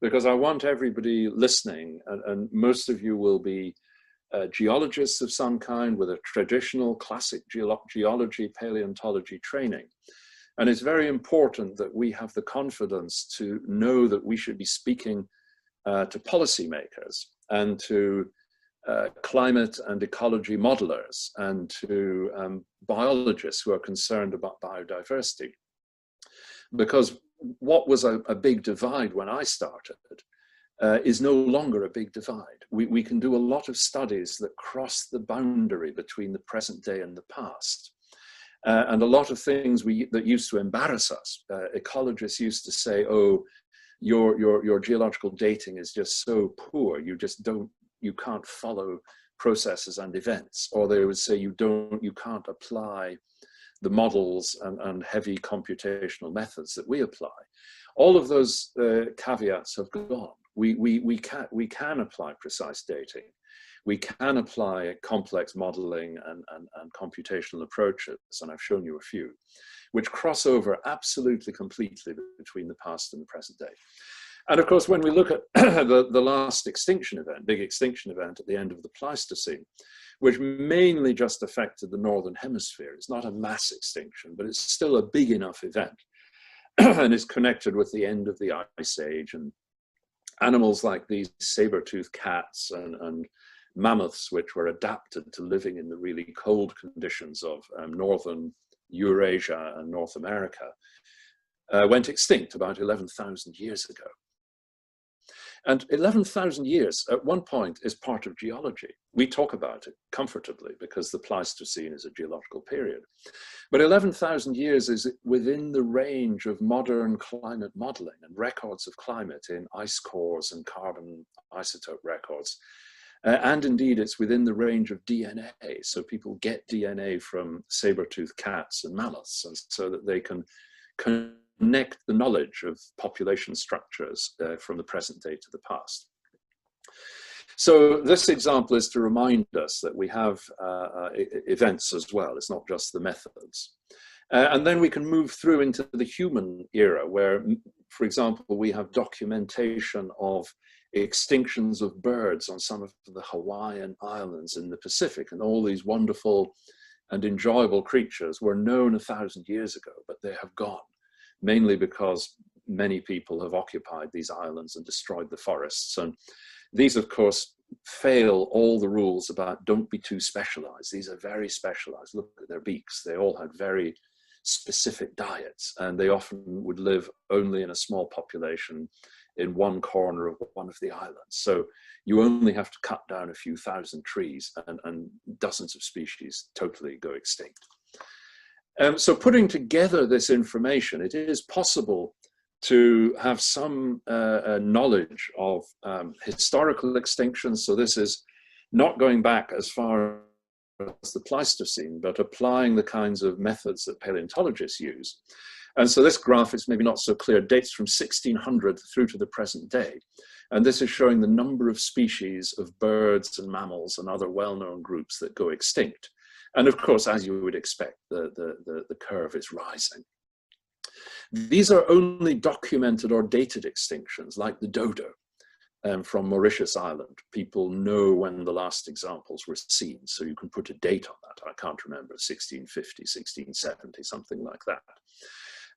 Speaker 3: Because I want everybody listening, and most of you will be geologists of some kind with a traditional classic geology, paleontology training. And it's very important that we have the confidence to know that we should be speaking to policymakers and to climate and ecology modelers and to biologists who are concerned about biodiversity. Because what was a big divide when I started is no longer a big divide. We can do a lot of studies that cross the boundary between the present day and the past. And a lot of things that used to embarrass us. Ecologists used to say, oh, your geological dating is just so poor, you can't follow processes and events. Or they would say you can't apply the models and heavy computational methods that we apply. All of those caveats have gone. We can apply precise dating. We can apply complex modeling and computational approaches, and I've shown you a few, which cross over absolutely completely between the past and the present day. And of course, when we look at the last extinction event, big extinction event at the end of the Pleistocene, which mainly just affected the northern hemisphere, it's not a mass extinction, but it's still a big enough event. And it's connected with the end of the Ice Age, and animals like these saber-toothed cats and mammoths, which were adapted to living in the really cold conditions of northern Eurasia and North America, went extinct about 11,000 years ago. And 11,000 years at one point is part of geology. We talk about it comfortably because the Pleistocene is a geological period. But 11,000 years is within the range of modern climate modeling and records of climate in ice cores and carbon isotope records. And indeed, it's within the range of DNA. So people get DNA from saber-toothed cats and mammoths, and so that they can connect the knowledge of population structures from the present day to the past. So this example is to remind us that we have events as well. It's not just the methods. And then we can move through into the human era where, for example, we have documentation of extinctions of birds on some of the Hawaiian islands in the Pacific, and all these wonderful and enjoyable creatures were known 1,000 years ago, but they have gone. Mainly because many people have occupied these islands and destroyed the forests. And these, of course, fail all the rules about don't be too specialized. These are very specialized. Look at their beaks. They all had very specific diets, and they often would live only in a small population in one corner of one of the islands. So you only have to cut down a few thousand trees and dozens of species totally go extinct. So putting together this information, it is possible to have some knowledge of historical extinctions. So this is not going back as far as the Pleistocene, but applying the kinds of methods that paleontologists use. And so this graph is maybe not so clear, dates from 1600 through to the present day. And this is showing the number of species of birds and mammals and other well-known groups that go extinct. And of course, as you would expect, the curve is rising. These are only documented or dated extinctions, like the dodo from Mauritius Island. People know when the last examples were seen, so you can put a date on that. I can't remember, 1650, 1670, something like that.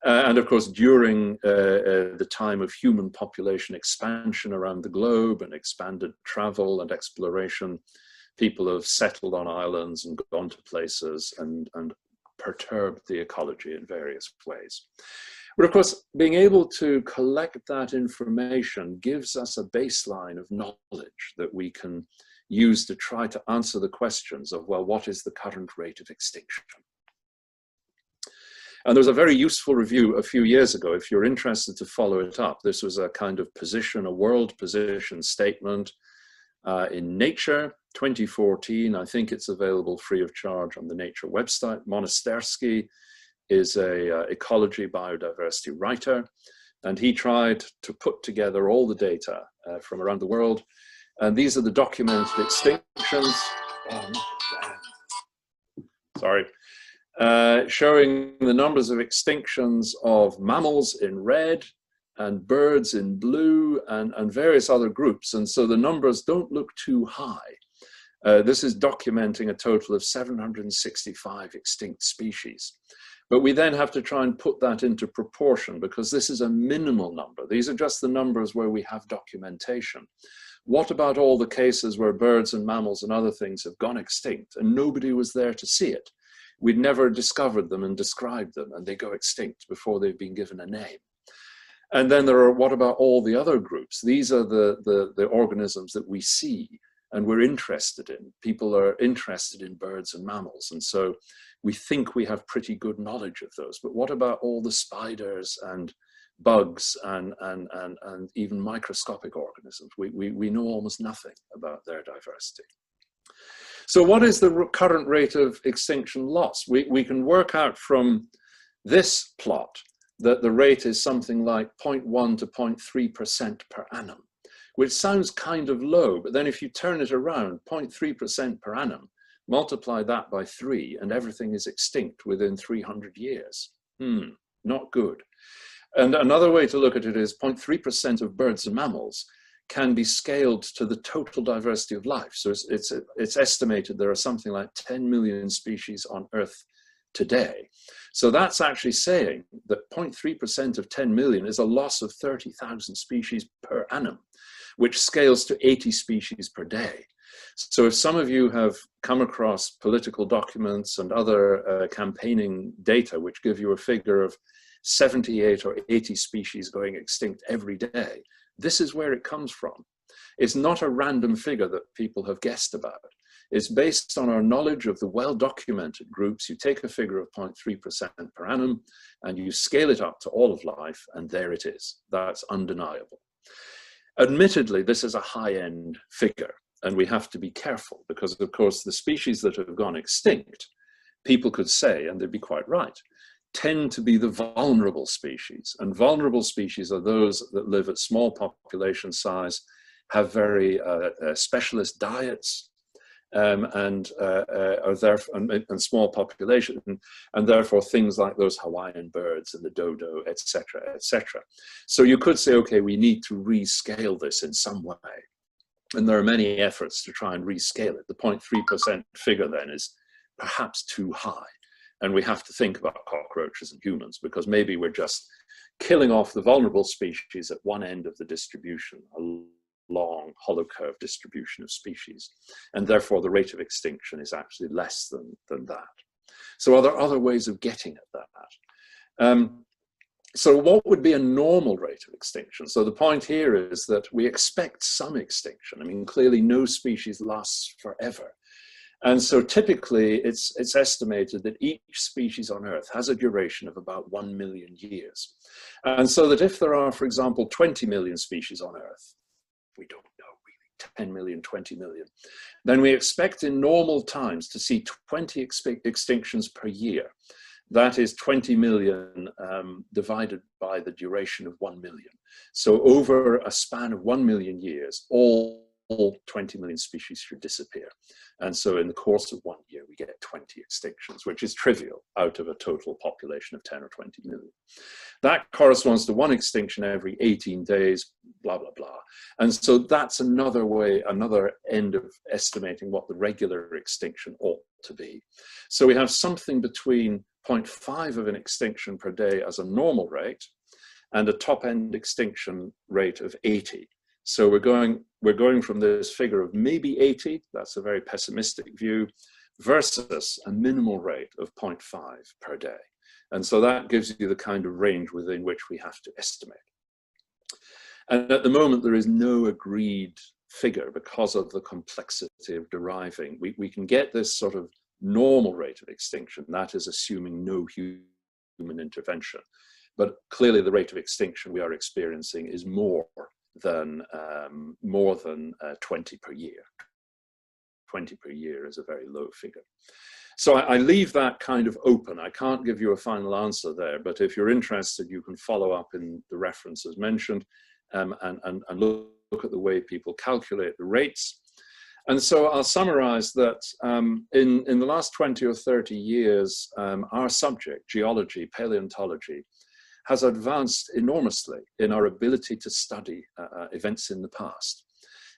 Speaker 3: And of course, during the time of human population expansion around the globe and expanded travel and exploration, people have settled on islands and gone to places and perturbed the ecology in various ways. But of course, being able to collect that information gives us a baseline of knowledge that we can use to try to answer the questions of, well, what is the current rate of extinction? And there was a very useful review a few years ago, if you're interested to follow it up. This was a kind of position, a world position statement in Nature, 2014. I think it's available free of charge on the Nature website. Monastersky is a ecology biodiversity writer, and he tried to put together all the data from around the world. And these are the documented extinctions. Sorry. Showing the numbers of extinctions of mammals in red and birds in blue and various other groups. And so the numbers don't look too high. This is documenting a total of 765 extinct species. But we then have to try and put that into proportion because this is a minimal number. These are just the numbers where we have documentation. What about all the cases where birds and mammals and other things have gone extinct and nobody was there to see it? We'd never discovered them and described them, and they go extinct before they've been given a name. And then there are, what about all the other groups? These are the organisms that we see and we're interested in. People are interested in birds and mammals, and so we think we have pretty good knowledge of those. But what about all the spiders and bugs and even microscopic organisms? We know almost nothing about their diversity. So what is the current rate of extinction loss? We can work out from this plot that the rate is something like 0.1 to 0.3% per annum, which sounds kind of low, but then if you turn it around, 0.3% per annum, multiply that by 3 and everything is extinct within 300 years. Not good. And another way to look at it is 0.3% of birds and mammals can be scaled to the total diversity of life. So it's estimated there are something like 10 million species on Earth today. So that's actually saying that 0.3% of 10 million is a loss of 30,000 species per annum, which scales to 80 species per day. So if some of you have come across political documents and other campaigning data which give you a figure of 78 or 80 species going extinct every day, this is where it comes from. It's not a random figure that people have guessed about. It's based on our knowledge of the well-documented groups. You take a figure of 0.3% per annum and you scale it up to all of life, and there it is. That's undeniable. Admittedly, this is a high-end figure, and we have to be careful because, of course, the species that have gone extinct, people could say, and they'd be quite right, tend to be the vulnerable species. And vulnerable species are those that live at small population size, have very specialist diets, and are there and small population, and therefore things like those Hawaiian birds and the dodo, etc., etc. So you could say, okay, we need to rescale this in some way. And there are many efforts to try and rescale it. The 0.3% figure then is perhaps too high. And we have to think about cockroaches and humans because maybe we're just killing off the vulnerable species at one end of the distribution, a long hollow curve distribution of species. And therefore the rate of extinction is actually less than that. So are there other ways of getting at that? So what would be a normal rate of extinction? So the point here is that we expect some extinction. I mean, clearly no species lasts forever. And so typically it's estimated that each species on Earth has a duration of about 1 million years. And so that if there are, for example, 20 million species on Earth, we don't know really, 10 million, 20 million, then we expect in normal times to see 20 extinctions per year. That is 20 million divided by the duration of 1 million. So over a span of 1 million years, all 20 million species should disappear. And so in the course of 1 year, we get 20 extinctions, which is trivial out of a total population of 10 or 20 million. That corresponds to one extinction every 18 days, blah, blah, blah. And so that's another way, another end of estimating what the regular extinction ought to be. So we have something between 0.5 of an extinction per day as a normal rate and a top end extinction rate of 80. So we're going from this figure of maybe 80, that's a very pessimistic view, versus a minimal rate of 0.5 per day. And so that gives you the kind of range within which we have to estimate. And at the moment, there is no agreed figure because of the complexity of deriving. We can get this sort of normal rate of extinction, that is assuming no human intervention. But clearly the rate of extinction we are experiencing is more than 20 per year. 20 per year is a very low figure. So I leave that kind of open. I can't give you a final answer there, but if you're interested, you can follow up in the references mentioned and look at the way people calculate the rates. And so I'll summarize that in the last 20 or 30 years, our subject, geology, paleontology, has advanced enormously in our ability to study events in the past.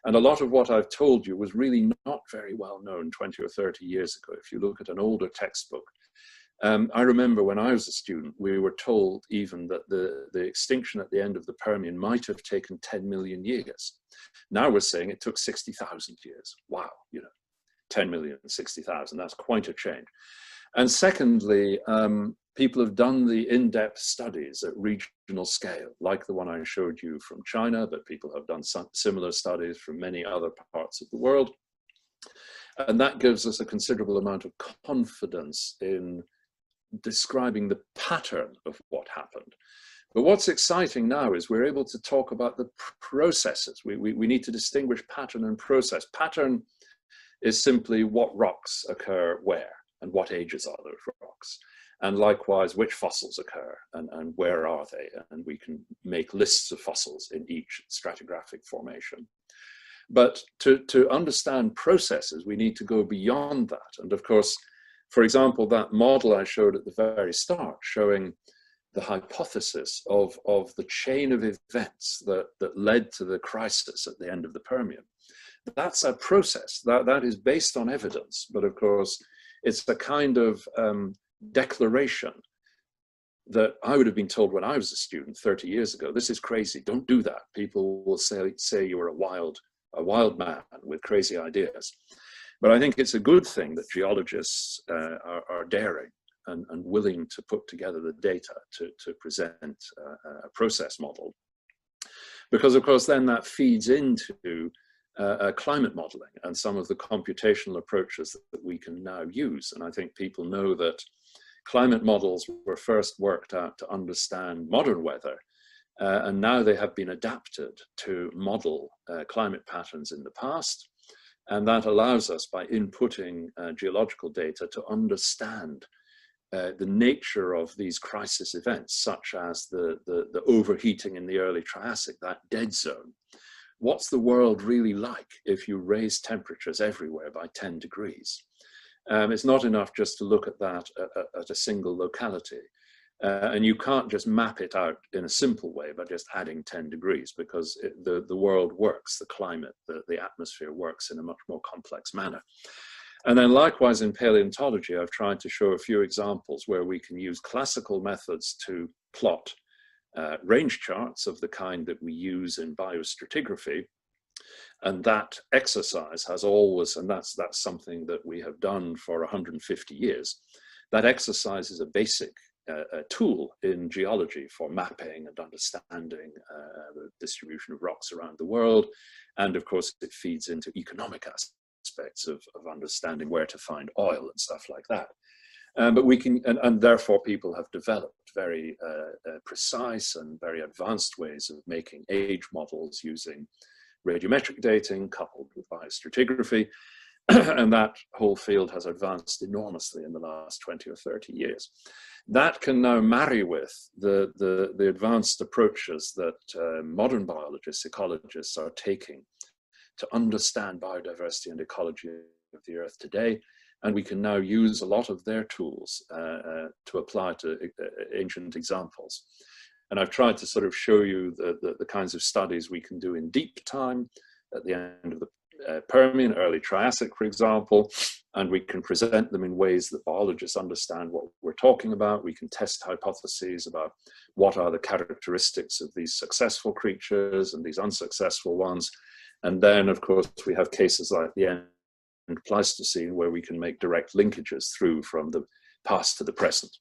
Speaker 3: And a lot of what I've told you was really not very well known 20 or 30 years ago. If you look at an older textbook, I remember when I was a student, we were told even that the extinction at the end of the Permian might have taken 10 million years. Now we're saying it took 60,000 years. Wow, 10 million, 60,000, that's quite a change. And secondly, people have done the in-depth studies at regional scale, like the one I showed you from China, but people have done some similar studies from many other parts of the world. And that gives us a considerable amount of confidence in describing the pattern of what happened. But what's exciting now is we're able to talk about the processes. We need to distinguish pattern and process. Pattern is simply what rocks occur where and what ages are those rocks. And likewise, which fossils occur and where are they? And we can make lists of fossils in each stratigraphic formation. But to understand processes, we need to go beyond that. And of course, for example, that model I showed at the very start, showing the hypothesis of the chain of events that led to the crisis at the end of the Permian. That's a process that is based on evidence, but of course, it's a kind of declaration that I would have been told when I was a student 30 years ago. This is crazy, don't do that. People will say you're a wild man with crazy ideas. But I think it's a good thing that geologists are daring and willing to put together the data to present a process model. Because of course then that feeds into climate modeling and some of the computational approaches that we can now use. And I think people know that climate models were first worked out to understand modern weather, and now they have been adapted to model climate patterns in the past. And that allows us, by inputting geological data, to understand the nature of these crisis events, such as the overheating in the early Triassic, that dead zone. What's the world really like if you raise temperatures everywhere by 10 degrees? It's not enough just to look at that at a single locality. And you can't just map it out in a simple way by just adding 10 degrees, because the world works, the climate, the atmosphere works in a much more complex manner. And then likewise in paleontology, I've tried to show a few examples where we can use classical methods to plot range charts of the kind that we use in biostratigraphy. And that exercise has always, and that's something that we have done for 150 years, that exercise is a basic tool in geology for mapping and understanding the distribution of rocks around the world. And of course, it feeds into economic aspects of understanding where to find oil and stuff like that. But we can, and therefore people have developed very precise and very advanced ways of making age models using radiometric dating coupled with biostratigraphy. And that whole field has advanced enormously in the last 20 or 30 years. That can now marry with the advanced approaches that modern biologists, ecologists are taking to understand biodiversity and ecology of the Earth today. And we can now use a lot of their tools to apply to ancient examples. And I've tried to sort of show you the kinds of studies we can do in deep time at the end of the Permian, early Triassic, for example, and we can present them in ways that biologists understand what we're talking about. We can test hypotheses about what are the characteristics of these successful creatures and these unsuccessful ones. And then, of course, we have cases like the end Pleistocene, where we can make direct linkages through from the past to the present.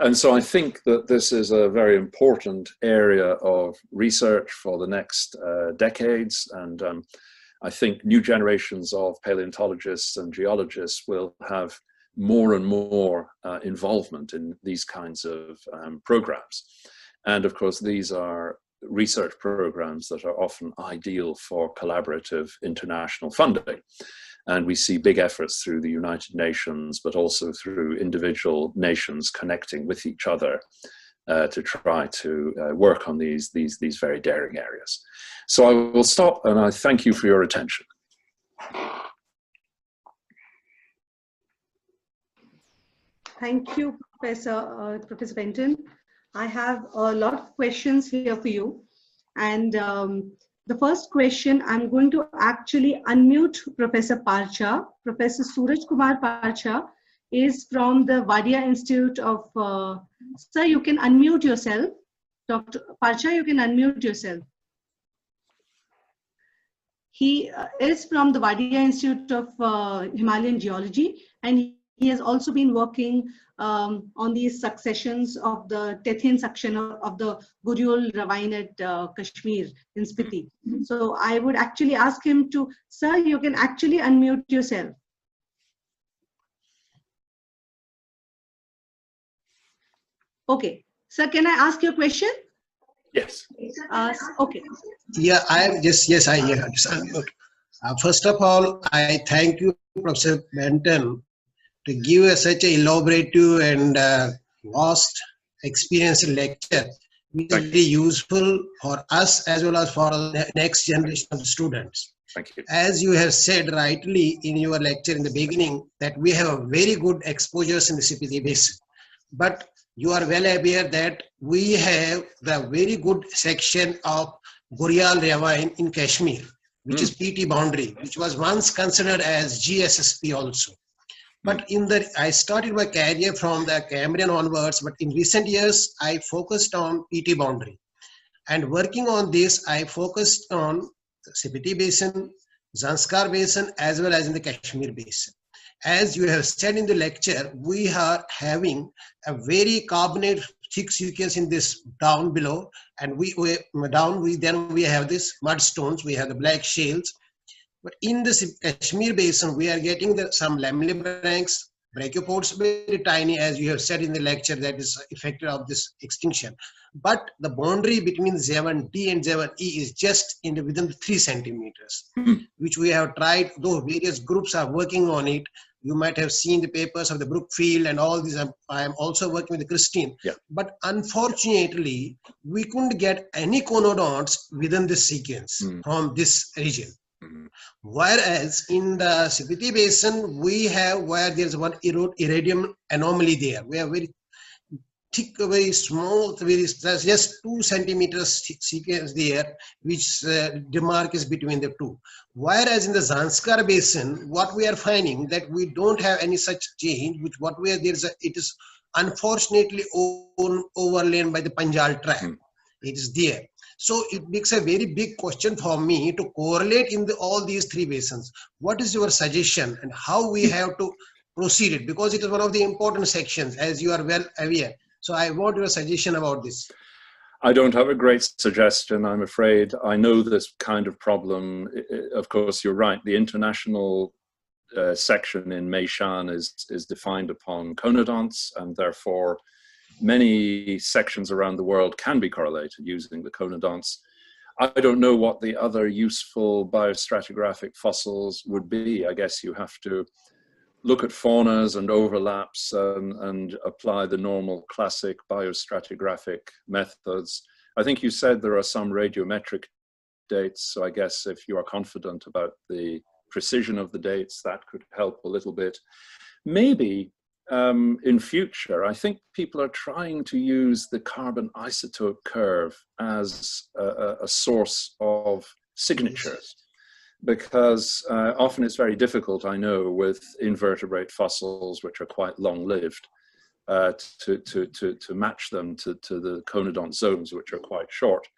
Speaker 3: And so I think that this is a very important area of research for the next decades. And I think new generations of paleontologists and geologists will have more and more involvement in these kinds of programs. And of course, these are research programs that are often ideal for collaborative international funding. And we see big efforts through the United Nations, but also through individual nations connecting with each other to try to work on these very daring areas. So I will stop, and I thank you for your attention.
Speaker 1: Thank you, Professor Benton. I have a lot of questions here for you. And the first question, I'm going to actually unmute Professor Parcha. Professor Suraj Kumar Parcha is from the Wadia Institute of, sir, you can unmute yourself. Dr. Parcha, you can unmute yourself. He is from the Wadia Institute of Himalayan Geology, and he has also been working on these successions of the Tethian succession of the Guriol ravine at Kashmir in Spiti. So I would actually ask him to, sir, you can actually unmute yourself. Okay, sir, can I ask your question?
Speaker 3: Yes.
Speaker 1: Okay.
Speaker 4: Yeah, first of all, I thank you, Professor Benton, to give us such an elaborative and vast experience lecture, which is very useful for us as well as for the next generation of students.
Speaker 3: Thank you.
Speaker 4: As you have said rightly in your lecture in the beginning, that we have a very good exposures in the Spiti Basin. But you are well aware that we have the very good section of Gurial ravine in Kashmir, which is PT boundary, which was once considered as GSSP also. But I started my career from the Cambrian onwards, but in recent years, I focused on PT boundary. And working on this, I focused on the Spiti Basin, Zanskar Basin, as well as in the Kashmir Basin. As you have said in the lecture, we are having a very carbonate thick sequence in this down below, and then we have this mudstones, we have the black shales. But in the Kashmir Basin, we are getting some lamellibranchs, brachiopods, very tiny, as you have said in the lecture, that is affected of this extinction. But the boundary between Z1D and Z1E is just within 3 centimeters, which we have tried, though various groups are working on it. You might have seen the papers of the Brookfield and all these. I am also working with the Christine. Yeah. But unfortunately, we couldn't get any conodonts within this sequence from this region. Whereas in the Spiti Basin, we have where there's one iridium anomaly there. We have very thick, very small, just 2 centimeters sequence there, which demarcates between the two. Whereas in the Zanskar Basin, what we are finding that we don't have any such change, which it is unfortunately overlain by the Panjal tract. It is there. So it makes a very big question for me to correlate in all these 3 basins. What is your suggestion and how we have to proceed it? Because it is one of the important sections, as you are well aware. So I want your suggestion about this.
Speaker 3: I don't have a great suggestion, I'm afraid. I know this kind of problem. Of course, you're right. The international section in Meishan is defined upon conodonts, and therefore many sections around the world can be correlated using the conodonts. I don't know what the other useful biostratigraphic fossils would be. I guess you have to look at faunas and overlaps and apply the normal classic biostratigraphic methods. I think you said there are some radiometric dates, so I guess if you are confident about the precision of the dates, that could help a little bit. Maybe in future, I think people are trying to use the carbon isotope curve as a source of signatures, because often it's very difficult, I know, with invertebrate fossils, which are quite long-lived, to match them to the conodont zones, which are quite short.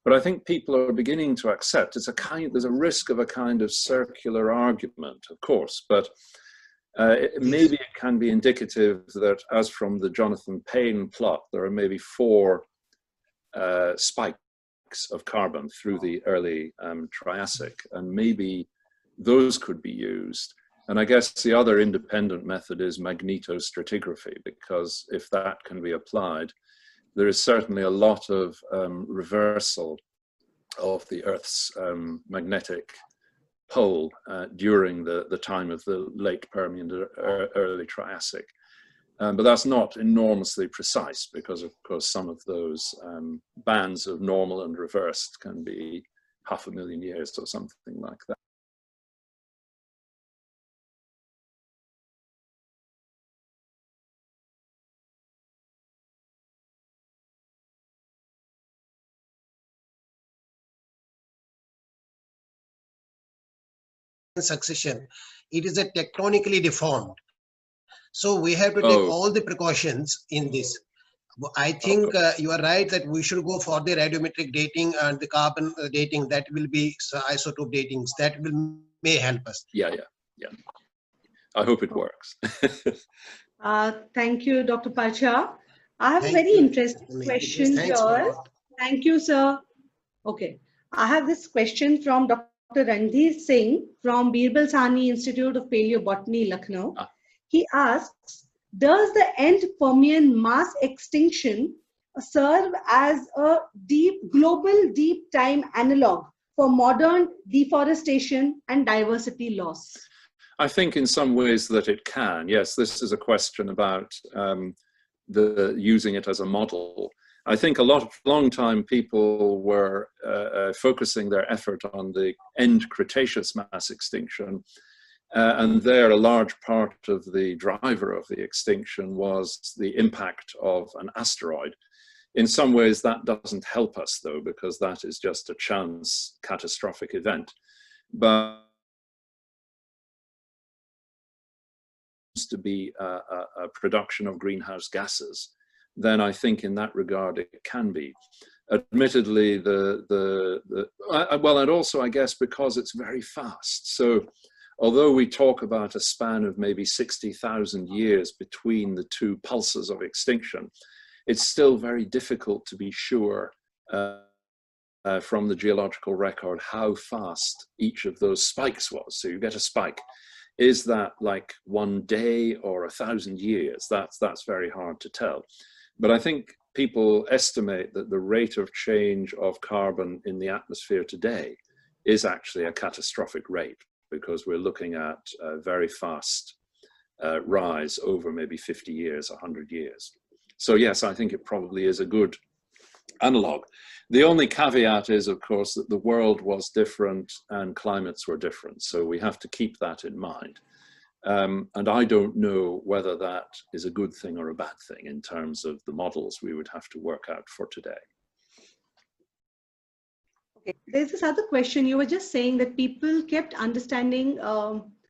Speaker 3: But I think people are beginning to accept there's a risk of a kind of circular argument, of course, but Maybe it can be indicative that, as from the Jonathan Payne plot, there are maybe 4 spikes of carbon through the early Triassic, and maybe those could be used. And I guess the other independent method is magnetostratigraphy, because if that can be applied, there is certainly a lot of reversal of the Earth's magnetic pole during the time of the late Permian to early Triassic. But that's not enormously precise, because of course some of those bands of normal and reversed can be 500,000 years or something like that.
Speaker 4: Succession, it is a tectonically deformed. So we have to take all the precautions in this. I think you are right that we should go for the radiometric dating and the carbon dating. That will be isotope datings. That may help us.
Speaker 3: Yeah. I hope it works.
Speaker 1: Thank you, Dr. Pacha. I have a very interesting question here. Thank you, sir. Okay. I have this question from Dr. Randhir Singh from Birbal Sahni Institute of Paleobotany, Lucknow. He asks, does the end-Permian mass extinction serve as a global deep time analog for modern deforestation and diversity loss?
Speaker 3: I think in some ways that it can. Yes, this is a question about using it as a model. I think long time people were focusing their effort on the end Cretaceous mass extinction. And there, a large part of the driver of the extinction was the impact of an asteroid. In some ways, that doesn't help us, though, because that is just a chance catastrophic event. But to be a production of greenhouse gases, then I think in that regard it can be. Admittedly, well, and also I guess because it's very fast. So although we talk about a span of maybe 60,000 years between the 2 pulses of extinction, it's still very difficult to be sure from the geological record how fast each of those spikes was. So you get a spike. Is that like 1 day or 1,000 years? That's very hard to tell. But I think people estimate that the rate of change of carbon in the atmosphere today is actually a catastrophic rate, because we're looking at a very fast rise over maybe 50 years, 100 years. So yes, I think it probably is a good analog. The only caveat is, of course, that the world was different and climates were different. So we have to keep that in mind. And I don't know whether that is a good thing or a bad thing in terms of the models we would have to work out for today.
Speaker 1: Okay. There's this other question. You were just saying that people kept understanding,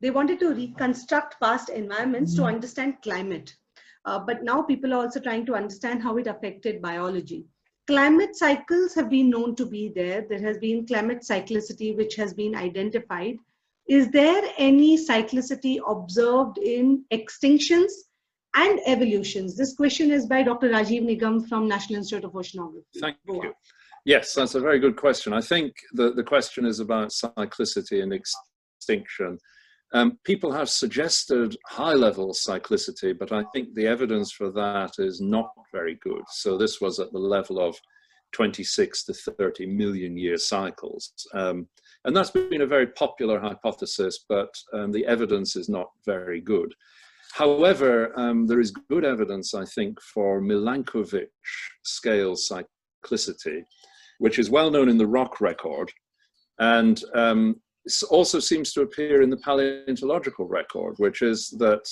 Speaker 1: they wanted to reconstruct past environments to understand climate. But now people are also trying to understand how it affected biology. Climate cycles have been known to be there. There has been climate cyclicity, which has been identified. Is there any cyclicity observed in extinctions and evolutions? This question is by Dr. Rajiv Nigam from National Institute of Oceanography.
Speaker 3: Thank you. Yes, that's a very good question. I think the question is about cyclicity and extinction. People have suggested high-level cyclicity, but I think the evidence for that is not very good. So this was at the level of 26 to 30 million year cycles. And that's been a very popular hypothesis, but the evidence is not very good. However, there is good evidence, I think, for Milankovitch scale cyclicity, which is well known in the rock record, and also seems to appear in the paleontological record, which is that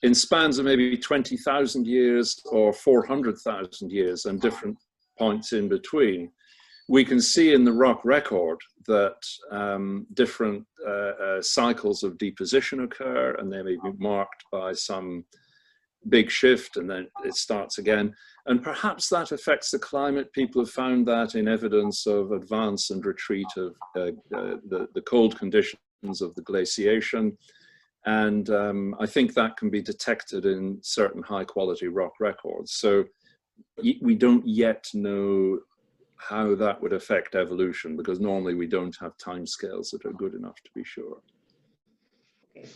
Speaker 3: in spans of maybe 20,000 years or 400,000 years and different points in between, we can see in the rock record that different cycles of deposition occur, and they may be marked by some big shift, and then it starts again. And perhaps that affects the climate. People have found that in evidence of advance and retreat of the cold conditions of the glaciation. And I think that can be detected in certain high quality rock records. So we don't yet know how that would affect evolution, because normally we don't have timescales that are good enough to be sure.
Speaker 1: Okay.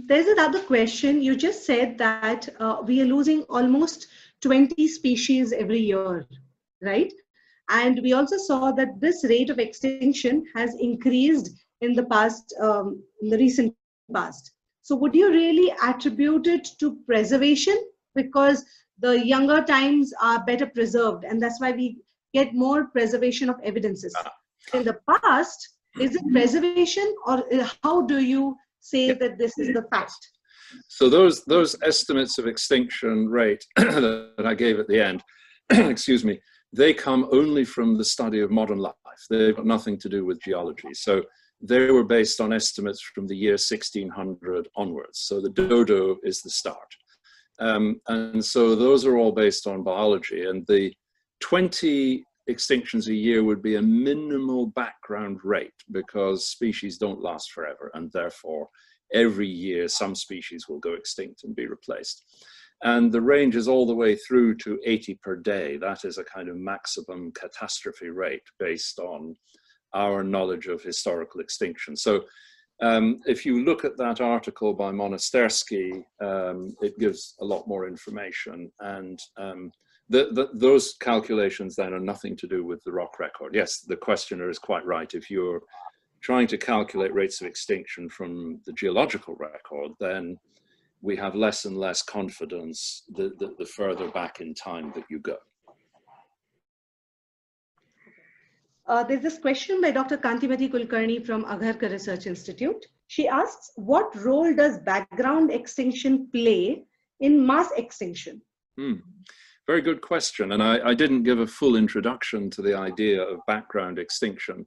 Speaker 1: There's another question. You just said that we are losing almost 20 species every year, right? And we also saw that this rate of extinction has increased in the past, in the recent past. So would you really attribute it to preservation? Because the younger times are better preserved, and that's why we get more preservation of evidences. In the past, is it preservation, or how do you say that this is the fact?
Speaker 3: So those estimates of extinction rate that I gave at the end, excuse me, they come only from the study of modern life. They've got nothing to do with geology. So they were based on estimates from the year 1600 onwards. So the dodo is the start. And so those are all based on biology, and the 20 extinctions a year would be a minimal background rate, because species don't last forever, and therefore every year some species will go extinct and be replaced. And the range is all the way through to 80 per day. That is a kind of maximum catastrophe rate based on our knowledge of historical extinction. So if you look at that article by Monastersky, it gives a lot more information, and those calculations then are nothing to do with the rock record. Yes, the questioner is quite right. If you're trying to calculate rates of extinction from the geological record, then we have less and less confidence the further back in time that you go.
Speaker 1: There's this question by Dr. Kantimati Kulkarni from Agharkar Research Institute. She asks, what role does background extinction play in mass extinction?
Speaker 3: Very good question. And I didn't give a full introduction to the idea of background extinction.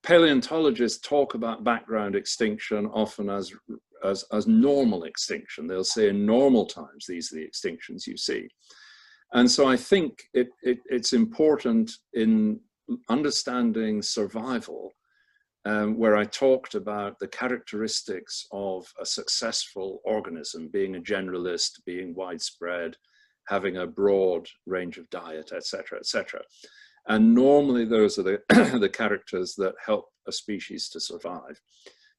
Speaker 3: Paleontologists talk about background extinction often as normal extinction. They'll say in normal times, these are the extinctions you see. And so I think it's important in understanding survival, where I talked about the characteristics of a successful organism, being a generalist, being widespread, having a broad range of diet, etc., etc. And normally those are the characters that help a species to survive.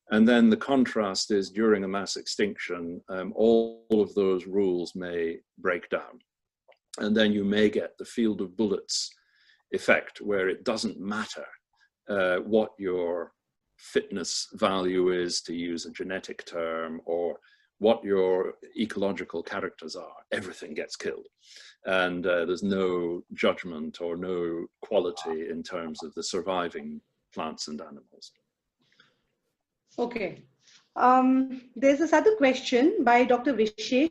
Speaker 3: And then the contrast is during a mass extinction, all of those rules may break down. And then you may get the field of bullets effect, where it doesn't matter what your fitness value is, to use a genetic term, or what your ecological characters are. Everything gets killed. And there's no judgment or no quality in terms of the surviving plants and animals.
Speaker 1: Okay. There's this other question by Dr. Vivesh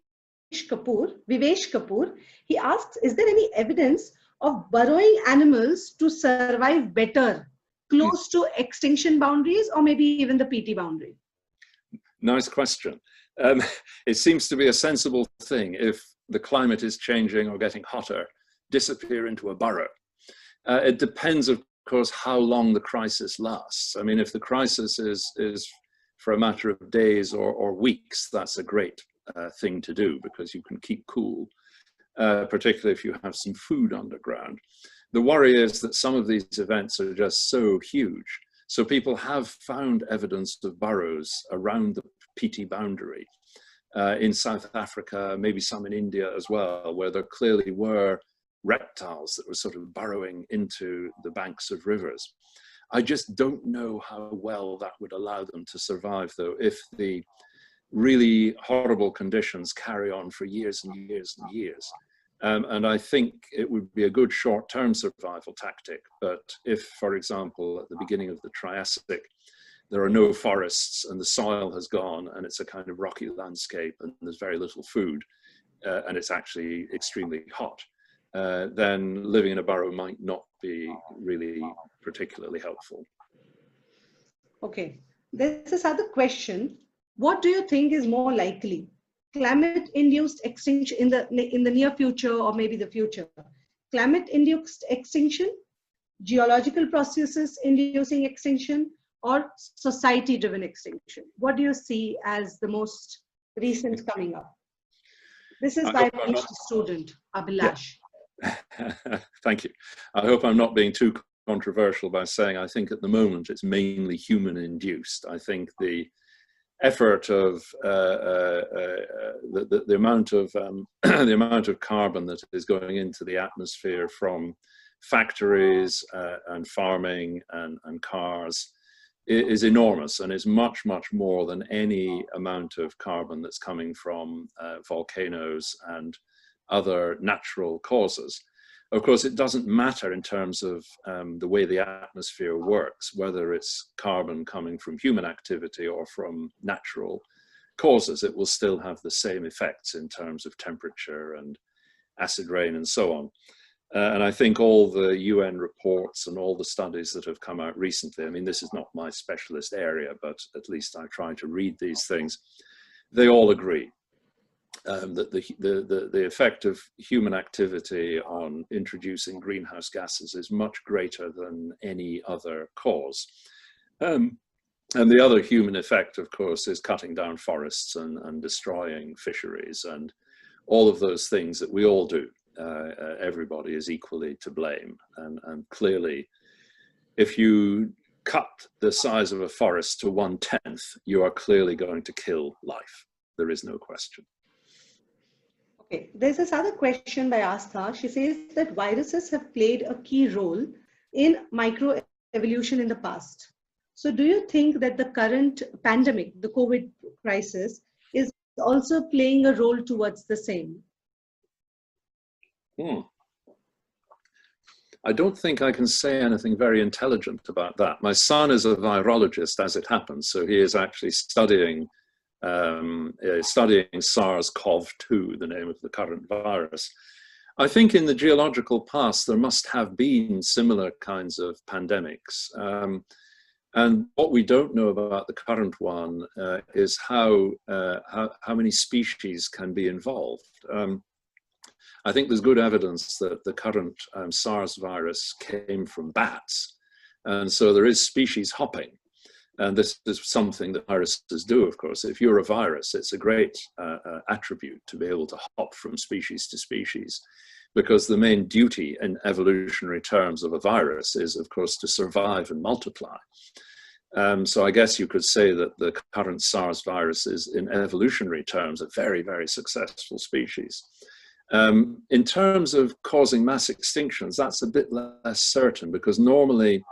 Speaker 1: Kapoor. He asks, is there any evidence of burrowing animals to survive better close to extinction boundaries, or maybe even the PT boundary?
Speaker 3: Nice question. It seems to be a sensible thing, if the climate is changing or getting hotter, disappear into a burrow. It depends, of course, how long the crisis lasts. I mean, if the crisis is for a matter of days or weeks, that's a great thing to do, because you can keep cool, particularly if you have some food underground. The worry is that some of these events are just so huge. So people have found evidence of burrows around the PT boundary in South Africa, maybe some in India as well, where there clearly were reptiles that were sort of burrowing into the banks of rivers. I just don't know how well that would allow them to survive, though, if the really horrible conditions carry on for years and years and years. And I think it would be a good short-term survival tactic. But if, for example, at the beginning of the Triassic, there are no forests and the soil has gone and it's a kind of rocky landscape and there's very little food and it's actually extremely hot, then living in a burrow might not be really particularly helpful.
Speaker 1: Okay, there's this other question. What do you think is more likely? Climate-induced extinction in the near future, or maybe the future? Climate-induced extinction, geological processes inducing extinction, or society-driven extinction? What do you see as the most recent coming up? This is by a student, Abhilash.
Speaker 3: Yeah. Thank you. I hope I'm not being too controversial by saying I think at the moment it's mainly human-induced. I think the effort of the amount of the amount of carbon that is going into the atmosphere from factories and farming and cars is enormous, and is much more than any amount of carbon that's coming from volcanoes and other natural causes. Of course, it doesn't matter in terms of the way the atmosphere works, whether it's carbon coming from human activity or from natural causes. It will still have the same effects in terms of temperature and acid rain and so on. And I think all the UN reports and all the studies that have come out recently, I mean, this is not my specialist area, but at least I try to read these things, they all agree. That the effect of human activity on introducing greenhouse gases is much greater than any other cause. And the other human effect, of course, is cutting down forests and destroying fisheries and all of those things that we all do. Everybody is equally to blame. And clearly, if you cut the size of a forest to 1/10, you are clearly going to kill life. There is no question.
Speaker 1: Okay, there's this other question by Astha. She says that viruses have played a key role in microevolution in the past. So do you think that the current pandemic, the COVID crisis, is also playing a role towards the same?
Speaker 3: I don't think I can say anything very intelligent about that. My son is a virologist, as it happens, so he is actually studying SARS-CoV-2, the name of the current virus. I think in the geological past there must have been similar kinds of pandemics. And what we don't know about the current one is how many species can be involved. I think there's good evidence that the current SARS virus came from bats. And so there is species hopping. And this is something that viruses do, of course. If you're a virus, it's a great attribute to be able to hop from species to species, because the main duty in evolutionary terms of a virus is, of course, to survive and multiply. So I guess you could say that the current SARS virus is, in evolutionary terms, a very, very successful species. In terms of causing mass extinctions, that's a bit less certain, because normally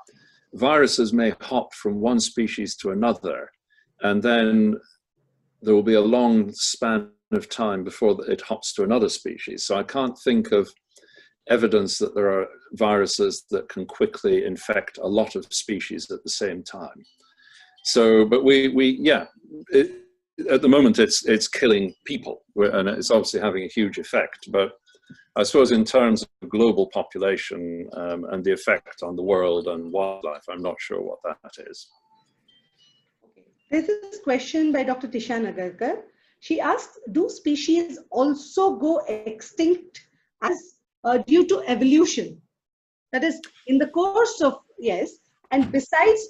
Speaker 3: viruses may hop from one species to another, and then there will be a long span of time before it hops to another species. So I can't think of evidence that there are viruses that can quickly infect a lot of species at the same time. So, but at the moment it's killing people, and it's obviously having a huge effect. But I suppose in terms of global population and the effect on the world and wildlife, I'm not sure what that is.
Speaker 1: There's this question by Dr. Tisha Nagarkar. She asks, do species also go extinct as due to evolution? That is, in the course of, yes, and besides,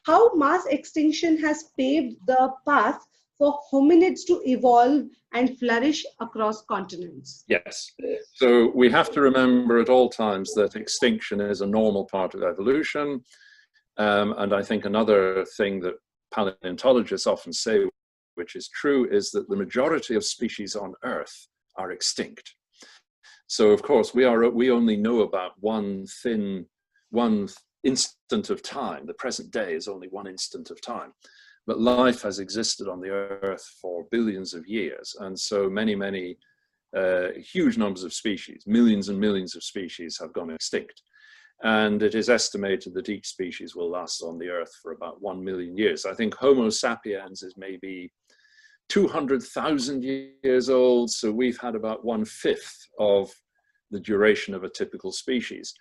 Speaker 1: how mass extinction has paved the path for hominids to evolve and flourish across continents?
Speaker 3: Yes. So we have to remember at all times that extinction is a normal part of evolution. And I think another thing that paleontologists often say, which is true, is that the majority of species on Earth are extinct. So of course we only know about one instant of time. The present day is only one instant of time. But life has existed on the Earth for billions of years. And so many huge numbers of species, millions and millions of species, have gone extinct. And it is estimated that each species will last on the Earth for about 1 million years. I think Homo sapiens is maybe 200,000 years old. So we've had about 1/5 of the duration of a typical species.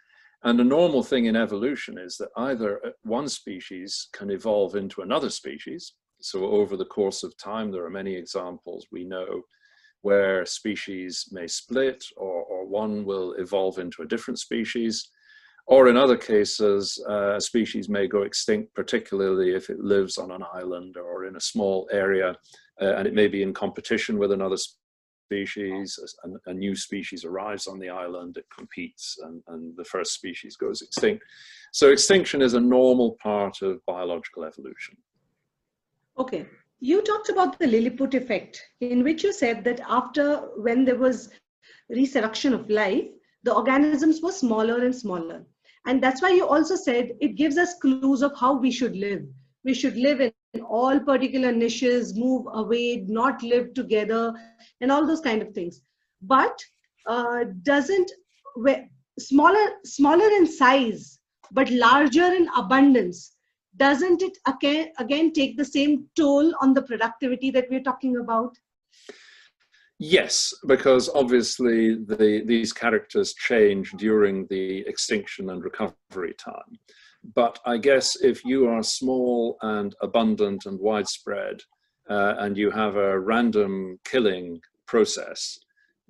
Speaker 3: And a normal thing in evolution is that either one species can evolve into another species. So over the course of time, there are many examples we know where species may split, or one will evolve into a different species. Or in other cases, a species may go extinct, particularly if it lives on an island or in a small area, and it may be in competition with another species. A new species arrives on the island, it competes, and the first species goes extinct. So extinction is a normal part of biological evolution.
Speaker 1: Okay. You talked about the Lilliput effect, in which you said that when there was resurrection of life, the organisms were smaller and smaller. And that's why you also said it gives us clues of how we should live. We should live in all particular niches, move away, not live together, and all those kind of things. But smaller in size, but larger in abundance, doesn't it again take the same toll on the productivity that we're talking about?
Speaker 3: Yes, because obviously these characters change during the extinction and recovery time. But I guess if you are small and abundant and widespread, and you have a random killing process,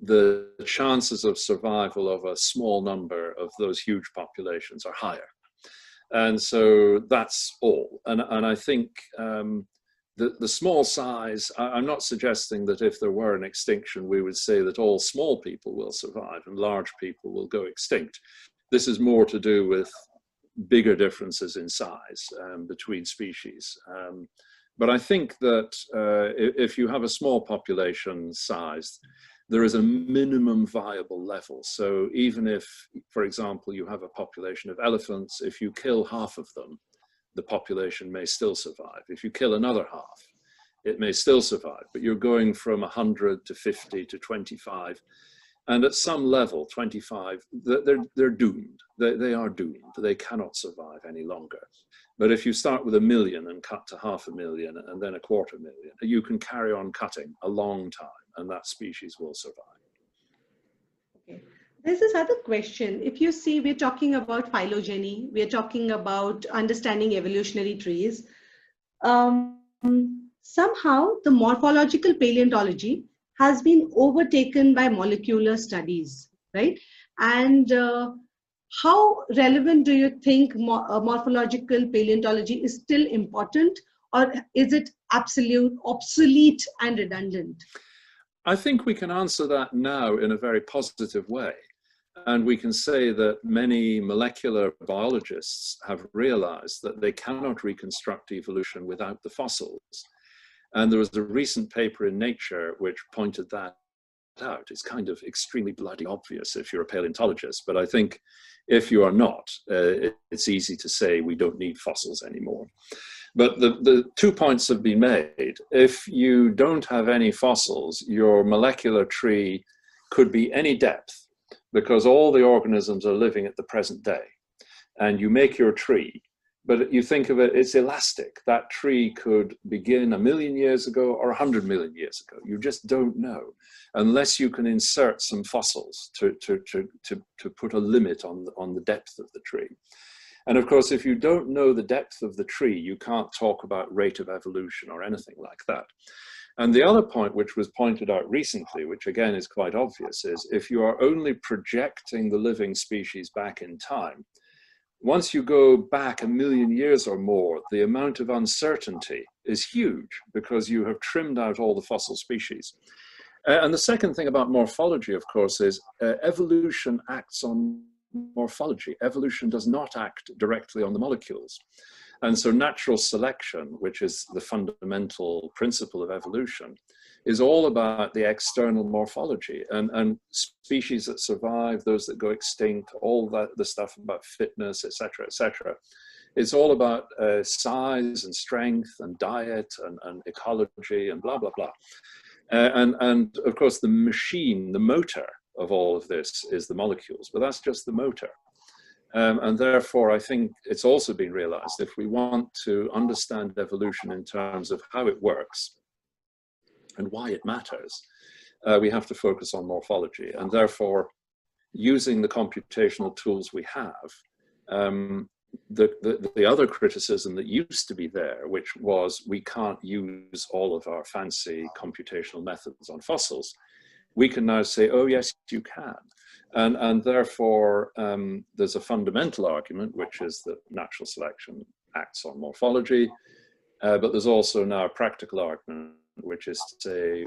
Speaker 3: the chances of survival of a small number of those huge populations are higher. And so that's all. And I think the small size, I'm not suggesting that if there were an extinction, we would say that all small people will survive and large people will go extinct. This is more to do with bigger differences in size between species. But I think that if you have a small population size, there is a minimum viable level. So even if, for example, you have a population of elephants, if you kill half of them, the population may still survive. If you kill another half, it may still survive, but you're going from 100 to 50 to 25. And at some level, 25, they're doomed. They are doomed. They cannot survive any longer. But if you start with 1 million and cut to 500,000 and then 250,000, you can carry on cutting a long time and that species will survive.
Speaker 1: Okay. There's this other question. If you see, we're talking about phylogeny, we're talking about understanding evolutionary trees. Somehow the morphological paleontology has been overtaken by molecular studies, right? And how relevant do you think morphological paleontology is still important, or is it obsolete and redundant?
Speaker 3: I think we can answer that now in a very positive way. And we can say that many molecular biologists have realized that they cannot reconstruct evolution without the fossils. And there was a recent paper in Nature which pointed that out. It's kind of extremely bloody obvious if you're a paleontologist, but I think if you are not, it's easy to say we don't need fossils anymore. But the 2 points have been made. If you don't have any fossils, your molecular tree could be any depth because all the organisms are living at the present day. And you make your tree, but you think of it, it's elastic. That tree could begin 1 million years ago or 100 million years ago. You just don't know, unless you can insert some fossils to put a limit on the depth of the tree. And of course, if you don't know the depth of the tree, you can't talk about rate of evolution or anything like that. And the other point which was pointed out recently, which again is quite obvious, is if you are only projecting the living species back in time, once you go back 1 million years or more, the amount of uncertainty is huge because you have trimmed out all the fossil species. And the second thing about morphology, of course, is evolution acts on morphology. Evolution does not act directly on the molecules. And so natural selection, which is the fundamental principle of evolution, is all about the external morphology and species that survive, those that go extinct, all that, the stuff about fitness, etc., etc. It's all about size and strength and diet and ecology and blah, blah, blah. And of course, the machine, the motor of all of this is the molecules, but that's just the motor. And therefore, I think it's also been realized if we want to understand evolution in terms of how it works and why it matters, we have to focus on morphology. And therefore, using the computational tools we have, the other criticism that used to be there, which was we can't use all of our fancy computational methods on fossils, we can now say, oh yes, you can. And therefore, there's a fundamental argument, which is that natural selection acts on morphology, but there's also now a practical argument, which is to say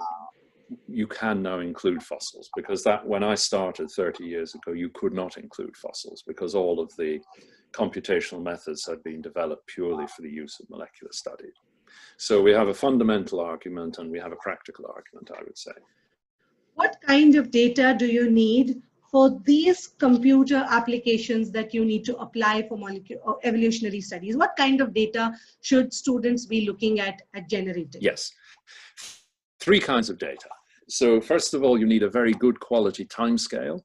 Speaker 3: you can now include fossils, because that, when I started 30 years ago, you could not include fossils because all of the computational methods had been developed purely for the use of molecular study. So we have a fundamental argument and we have a practical argument, I would say.
Speaker 1: What kind of data do you need for these computer applications that you need to apply for molecular or evolutionary studies? What kind of data should students be looking at generating?
Speaker 3: Yes, 3 kinds of data. So first of all, you need a very good quality timescale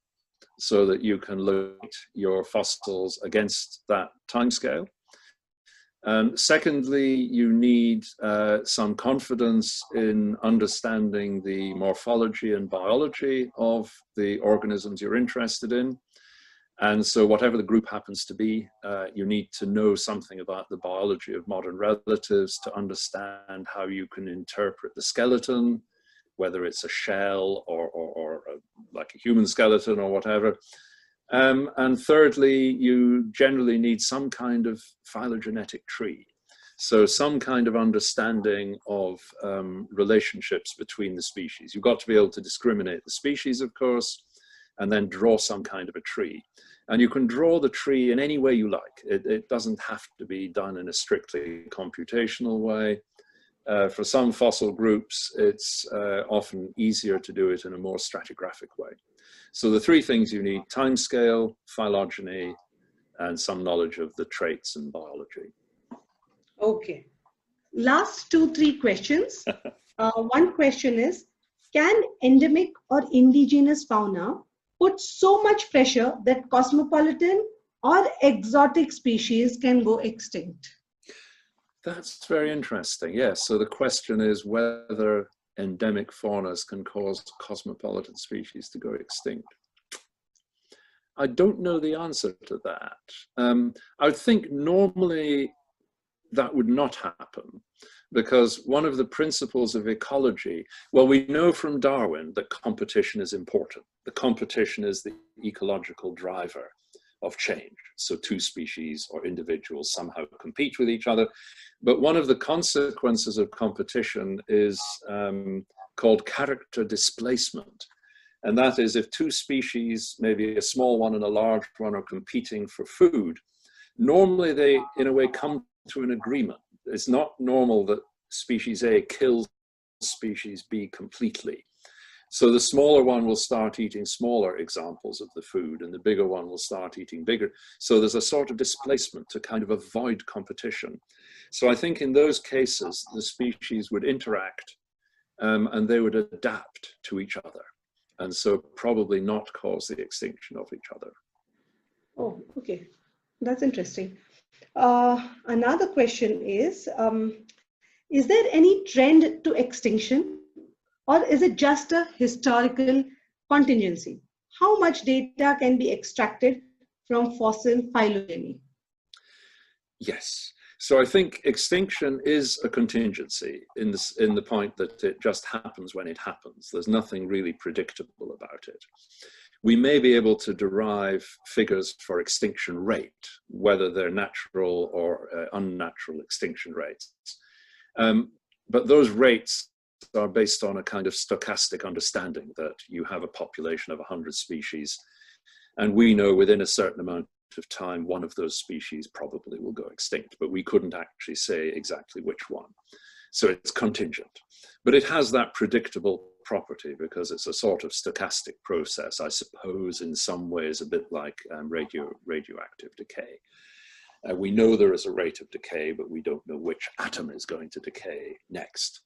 Speaker 3: so that you can load your fossils against that timescale. Secondly, you need some confidence in understanding the morphology and biology of the organisms you're interested in. And so whatever the group happens to be, you need to know something about the biology of modern relatives to understand how you can interpret the skeleton, whether it's a shell or like a human skeleton or whatever. And thirdly, you generally need some kind of phylogenetic tree. So some kind of understanding of relationships between the species. You've got to be able to discriminate the species, of course, and then draw some kind of a tree. And you can draw the tree in any way you like. It doesn't have to be done in a strictly computational way. For some fossil groups, it's often easier to do it in a more stratigraphic way. So the 3 things you need: timescale, phylogeny, and some knowledge of the traits and biology.
Speaker 1: Okay. Last 2-3 questions. One question is, can endemic or indigenous fauna put so much pressure that cosmopolitan or exotic species can go extinct?
Speaker 3: That's very interesting. Yes. So the question is whether endemic faunas can cause cosmopolitan species to go extinct. I don't know the answer to that. I would think normally that would not happen, because one of the principles of ecology, well, we know from Darwin that competition is important. The competition is the ecological driver of change. So 2 species or individuals somehow compete with each other. But one of the consequences of competition is called character displacement. And that is, if 2 species, maybe a small one and a large one, are competing for food, normally they, in a way, come to an agreement. It's not normal that species A kills species B completely. So the smaller one will start eating smaller examples of the food, and the bigger one will start eating bigger. So there's a sort of displacement to kind of avoid competition. So I think in those cases, the species would interact and they would adapt to each other, and so probably not cause the extinction of each other.
Speaker 1: Oh, okay. That's interesting. Another question is there any trend to extinction, or is it just a historical contingency? How much data can be extracted from fossil phylogeny?
Speaker 3: Yes. So I think extinction is a contingency in the point that it just happens when it happens. There's nothing really predictable about it. We may be able to derive figures for extinction rate, whether they're natural or unnatural extinction rates. But those rates are based on a kind of stochastic understanding that you have a population of 100 species, and we know within a certain amount of time one of those species probably will go extinct, but we couldn't actually say exactly which one. So it's contingent, but it has that predictable property because it's a sort of stochastic process, I suppose, in some ways a bit like radioactive decay. We know there is a rate of decay, but we don't know which atom is going to decay next.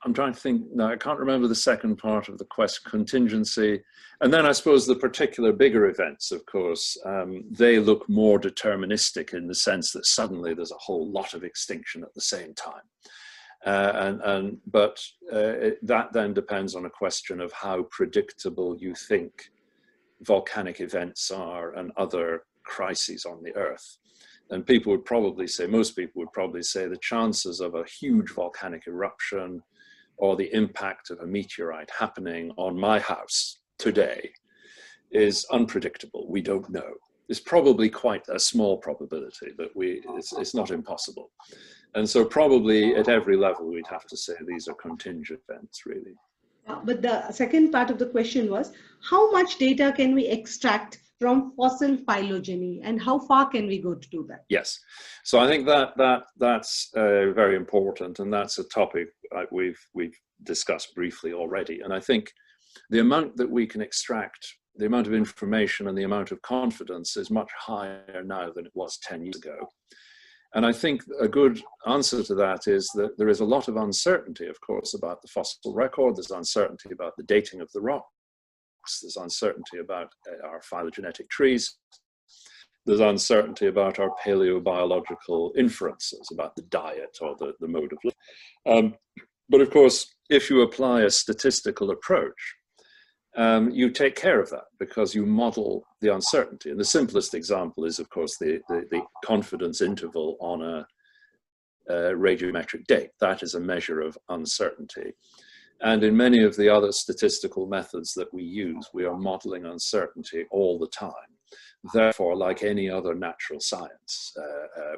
Speaker 3: I'm trying to think, no, I can't remember the second part of the question, contingency. And then I suppose the particular bigger events, of course, they look more deterministic in the sense that suddenly there's a whole lot of extinction at the same time. But that then depends on a question of how predictable you think volcanic events are and other crises on the Earth. And people would probably say, most people would probably say the chances of a huge volcanic eruption or the impact of a meteorite happening on my house today is unpredictable. We don't know. It's probably quite a small probability, but it's not impossible. And so probably at every level, we'd have to say these are contingent events, really.
Speaker 1: But the second part of the question was, how much data can we extract from fossil phylogeny, and how far can we go to do that?
Speaker 3: Yes. So I think that's very important, and that's a topic we've discussed briefly already. And I think the amount that we can extract, the amount of information and the amount of confidence is much higher now than it was 10 years ago. And I think a good answer to that is that there is a lot of uncertainty, of course, about the fossil record. There's uncertainty about the dating of the rocks. There's uncertainty about our phylogenetic trees. There's uncertainty about our paleobiological inferences about the diet or the mode of life. But of course, if you apply a statistical approach, you take care of that because you model the uncertainty. And the simplest example is, of course, the confidence interval on a radiometric date. That is a measure of uncertainty. And in many of the other statistical methods that we use, we are modeling uncertainty all the time. Therefore, like any other natural science,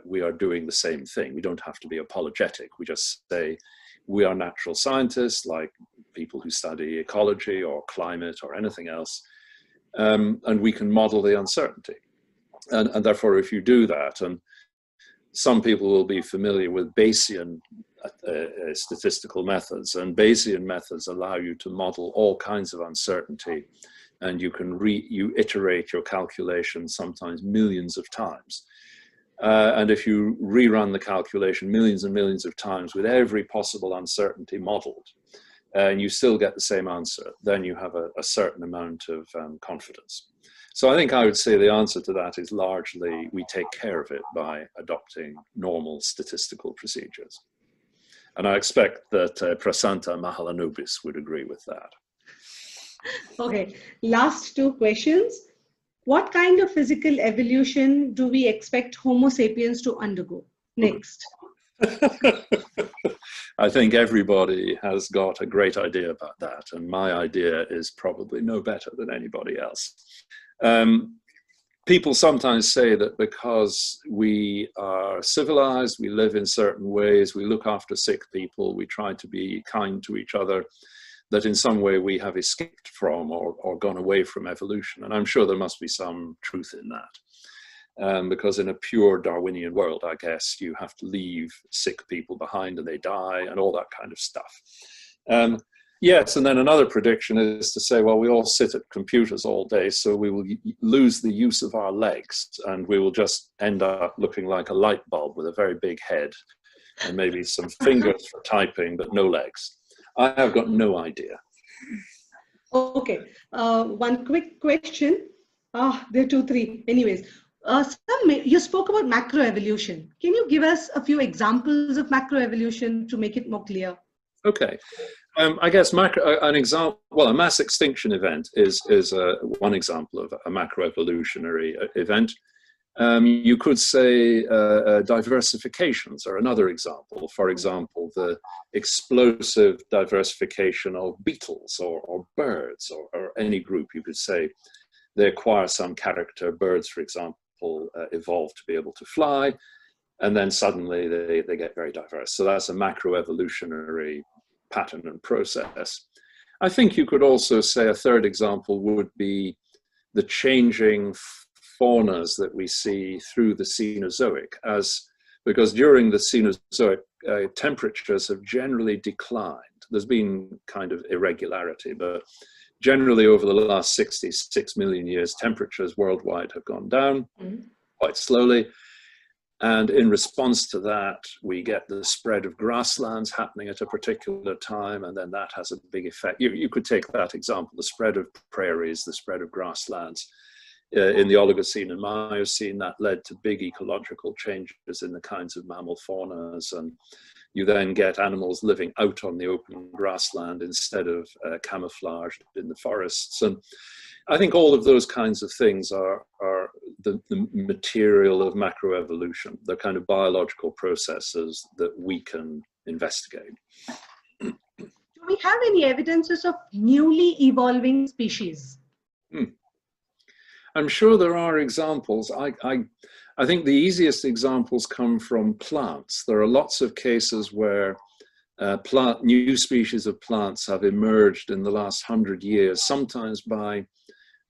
Speaker 3: we are doing the same thing. We don't have to be apologetic. We just say, we are natural scientists, like people who study ecology or climate or anything else, and we can model the uncertainty. And therefore, if you do that, and some people will be familiar with Bayesian statistical methods, and Bayesian methods allow you to model all kinds of uncertainty, and you can you iterate your calculations sometimes millions of times. And if you rerun the calculation millions and millions of times with every possible uncertainty modeled, and you still get the same answer, then you have a certain amount of confidence. So I think I would say the answer to that is largely we take care of it by adopting normal statistical procedures. And I expect that Prasanta Mahalanobis would agree with that.
Speaker 1: Okay, last two questions. What kind of physical evolution do we expect Homo sapiens to undergo next?
Speaker 3: I think everybody has got a great idea about that, and my idea is probably no better than anybody else. People sometimes say that because we are civilized, we live in certain ways, we look after sick people, we try to be kind to each other, that in some way we have escaped from or gone away from evolution. And I'm sure there must be some truth in that. Because in a pure Darwinian world, I guess, you have to leave sick people behind and they die and all that kind of stuff. Yes, and then another prediction is to say, well, we all sit at computers all day, so we will lose the use of our legs and we will just end up looking like a light bulb with a very big head and maybe some fingers for typing, but no legs. I have got no idea.
Speaker 1: Okay, one quick question. There are 2, 3. Anyways, you spoke about macroevolution. Can you give us a few examples of macroevolution to make it more clear?
Speaker 3: Okay. I guess a mass extinction event is one example of a macroevolutionary event. You could say diversifications are another example. For example, the explosive diversification of beetles or birds or any group, you could say. They acquire some character. Birds, for example, evolve to be able to fly, and then suddenly they get very diverse. So that's a macroevolutionary pattern and process. I think you could also say a third example would be the changing faunas that we see through the Cenozoic, because during the Cenozoic, temperatures have generally declined. There's been kind of irregularity, but generally over the last 66 million years, temperatures worldwide have gone down quite slowly. And in response to that, we get the spread of grasslands happening at a particular time, and then that has a big effect. You could take that example, the spread of prairies, the spread of grasslands. In the Oligocene and Miocene, that led to big ecological changes in the kinds of mammal faunas, and you then get animals living out on the open grassland instead of camouflaged in the forests. And I think all of those kinds of things are the material of macroevolution. They're kind of biological processes that we can investigate.
Speaker 1: To we have any evidences of newly evolving species?
Speaker 3: I'm sure there are examples. I think the easiest examples come from plants. There are lots of cases where new species of plants have emerged in the last 100 years, sometimes by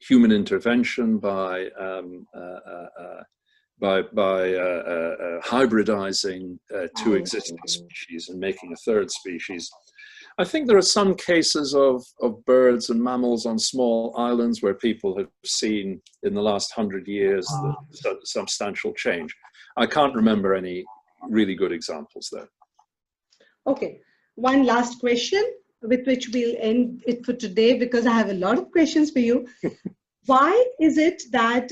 Speaker 3: human intervention, by hybridizing two existing species and making a third species. I think there are some cases of birds and mammals on small islands where people have seen in the last 100 years the substantial change. I can't remember any really good examples though.
Speaker 1: Okay, one last question with which we'll end it for today, because I have a lot of questions for you. Why is it that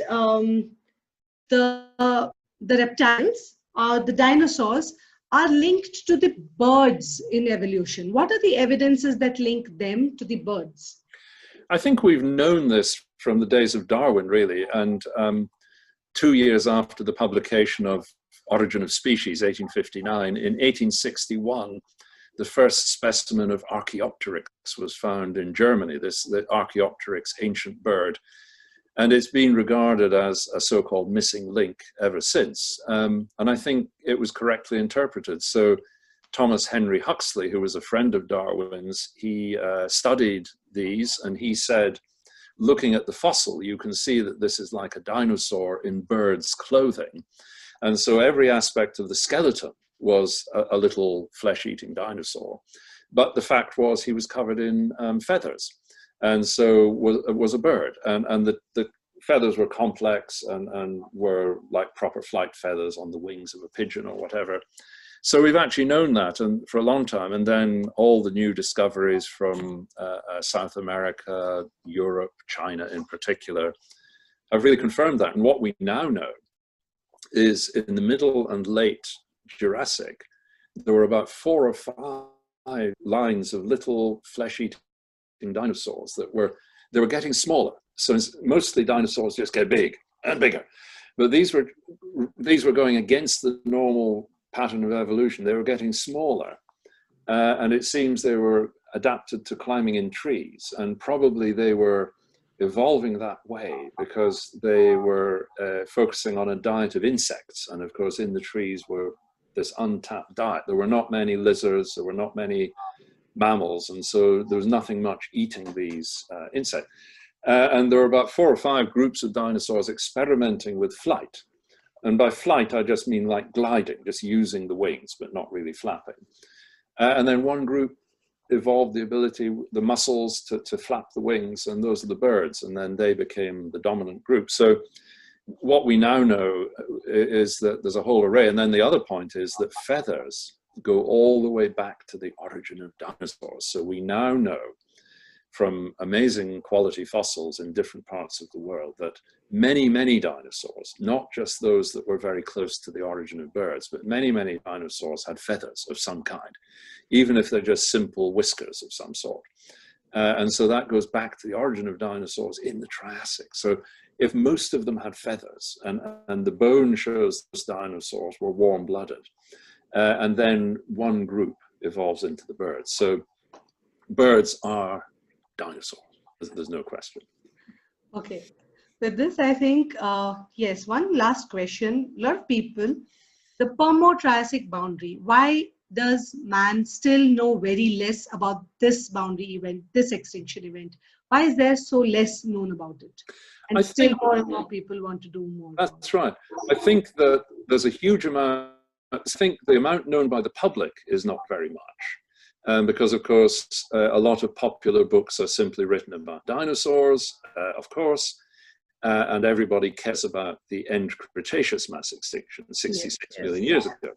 Speaker 1: the reptiles, the dinosaurs, are linked to the birds in evolution? What are the evidences that link them to the birds?
Speaker 3: I think we've known this from the days of Darwin, really, and 2 years after the publication of Origin of Species, 1859, in 1861, the first specimen of Archaeopteryx was found in Germany, the Archaeopteryx ancient bird. And it's been regarded as a so-called missing link ever since. And I think it was correctly interpreted. So Thomas Henry Huxley, who was a friend of Darwin's, he studied these and he said, looking at the fossil, you can see that this is like a dinosaur in bird's clothing. And so every aspect of the skeleton was a little flesh-eating dinosaur. But the fact was he was covered in feathers. And so was a bird, and the feathers were complex and were like proper flight feathers on the wings of a pigeon or whatever. So we've actually known that and for a long time. And then all the new discoveries from South America, Europe, China in particular, have really confirmed that. And what we now know is in the middle and late Jurassic, there were about 4 or 5 lines of little flesh-eating dinosaurs that were getting smaller. So mostly dinosaurs just get big and bigger, but these were going against the normal pattern of evolution. They were getting smaller, and it seems they were adapted to climbing in trees, and probably they were evolving that way because they were focusing on a diet of insects, and of course in the trees were this untapped diet. There were not many lizards, there were not many mammals, and so there was nothing much eating these insects. And there were about 4 or 5 groups of dinosaurs experimenting with flight. And by flight, I just mean like gliding, just using the wings, but not really flapping. And then one group evolved the ability, the muscles to flap the wings, and those are the birds, and then they became the dominant group. So what we now know is that there's a whole array. And then the other point is that feathers go all the way back to the origin of dinosaurs. So we now know from amazing quality fossils in different parts of the world that many, many dinosaurs, not just those that were very close to the origin of birds, but many, many dinosaurs had feathers of some kind, even if they're just simple whiskers of some sort. And so that goes back to the origin of dinosaurs in the Triassic. So if most of them had feathers, and the bone shows those dinosaurs were warm-blooded, and then one group evolves into the birds. So birds are dinosaurs. There's no question.
Speaker 1: Okay. With this, I think, yes, one last question. A lot of people, the Permo-Triassic boundary, why does man still know very less about this boundary event, this extinction event? Why is there so less known about it? And still more and more people want to do more.
Speaker 3: That's right. I think that there's a huge amount. I think the amount known by the public is not very much, because of course a lot of popular books are simply written about dinosaurs, of course, and everybody cares about the end Cretaceous mass extinction 66 million years ago.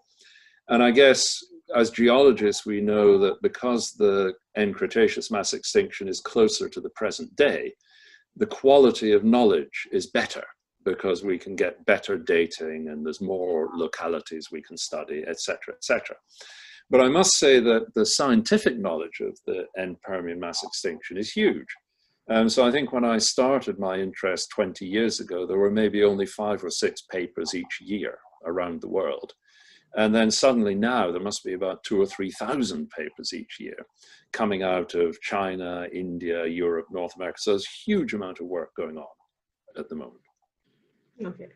Speaker 3: And I guess as geologists we know that because the end Cretaceous mass extinction is closer to the present day, the quality of knowledge is better, because we can get better dating and there's more localities we can study, etc., etc. But I must say that the scientific knowledge of the end-Permian mass extinction is huge. So I think when I started my interest 20 years ago, there were maybe only 5 or 6 papers each year around the world. And then suddenly now there must be about 2,000 or 3,000 papers each year coming out of China, India, Europe, North America. So there's a huge amount of work going on at the moment.
Speaker 1: Okay.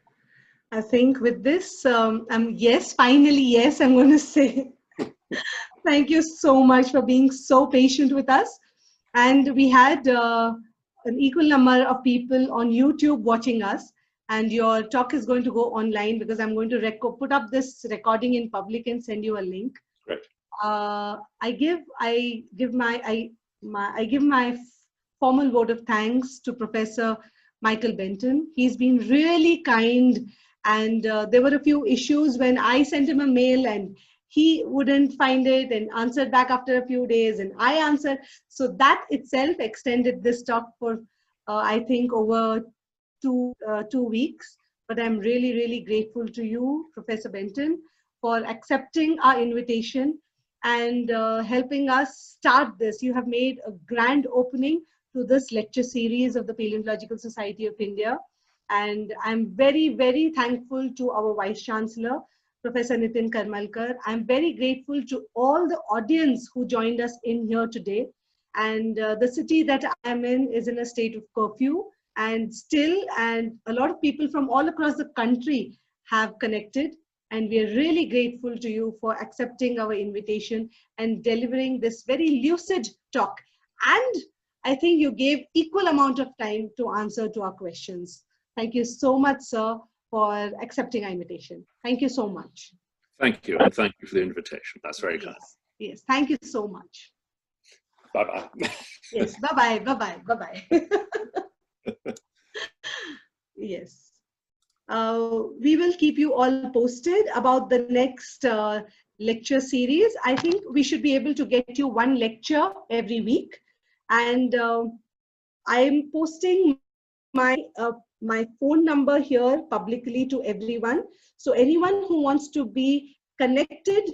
Speaker 1: I think with this, yes, finally, yes, I'm going to say thank you so much for being so patient with us. And we had an equal number of people on YouTube watching us. And your talk is going to go online because I'm going to put up this recording in public and send you a link.
Speaker 3: Great.
Speaker 1: I give my formal vote of thanks to Professor Michael Benton. He's been really kind, and there were a few issues when I sent him a mail and he wouldn't find it and answered back after a few days, and I answered. So that itself extended this talk for I think over two weeks. But I'm really, really grateful to you, Professor Benton, for accepting our invitation and helping us start this. You have made a grand opening to this lecture series of the Paleontological Society of India. And I'm very, very thankful to our Vice Chancellor, Professor Nitin Karmalkar. I'm very grateful to all the audience who joined us in here today. And the city that I'm in is in a state of curfew, and a lot of people from all across the country have connected. And we are really grateful to you for accepting our invitation and delivering this very lucid talk. And I think you gave equal amount of time to answer to our questions. Thank you so much, sir, for accepting our invitation. Thank you so much.
Speaker 3: Thank you, and thank you for the invitation. That's very kind.
Speaker 1: Yes, thank you so much.
Speaker 3: Bye-bye.
Speaker 1: Yes, bye-bye, bye-bye, bye-bye. Yes. We will keep you all posted about the next lecture series. I think we should be able to get you one lecture every week. And I'm posting my phone number here publicly to everyone. So anyone who wants to be connected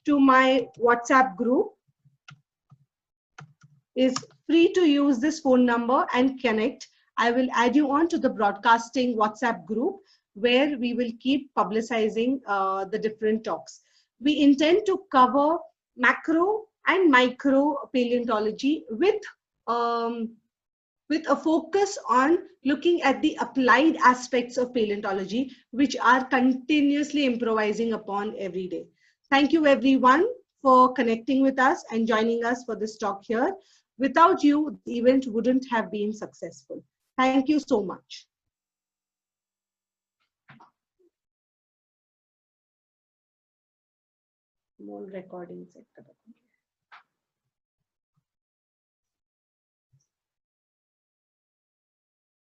Speaker 1: to my WhatsApp group is free to use this phone number and connect. I will add you on to the broadcasting WhatsApp group where we will keep publicizing the different talks. We intend to cover macro and micro paleontology with a focus on looking at the applied aspects of paleontology, which are continuously improvising upon every day. Thank you everyone for connecting with us and joining us for this talk here. Without you, the event wouldn't have been successful. Thank you so much. More recording set.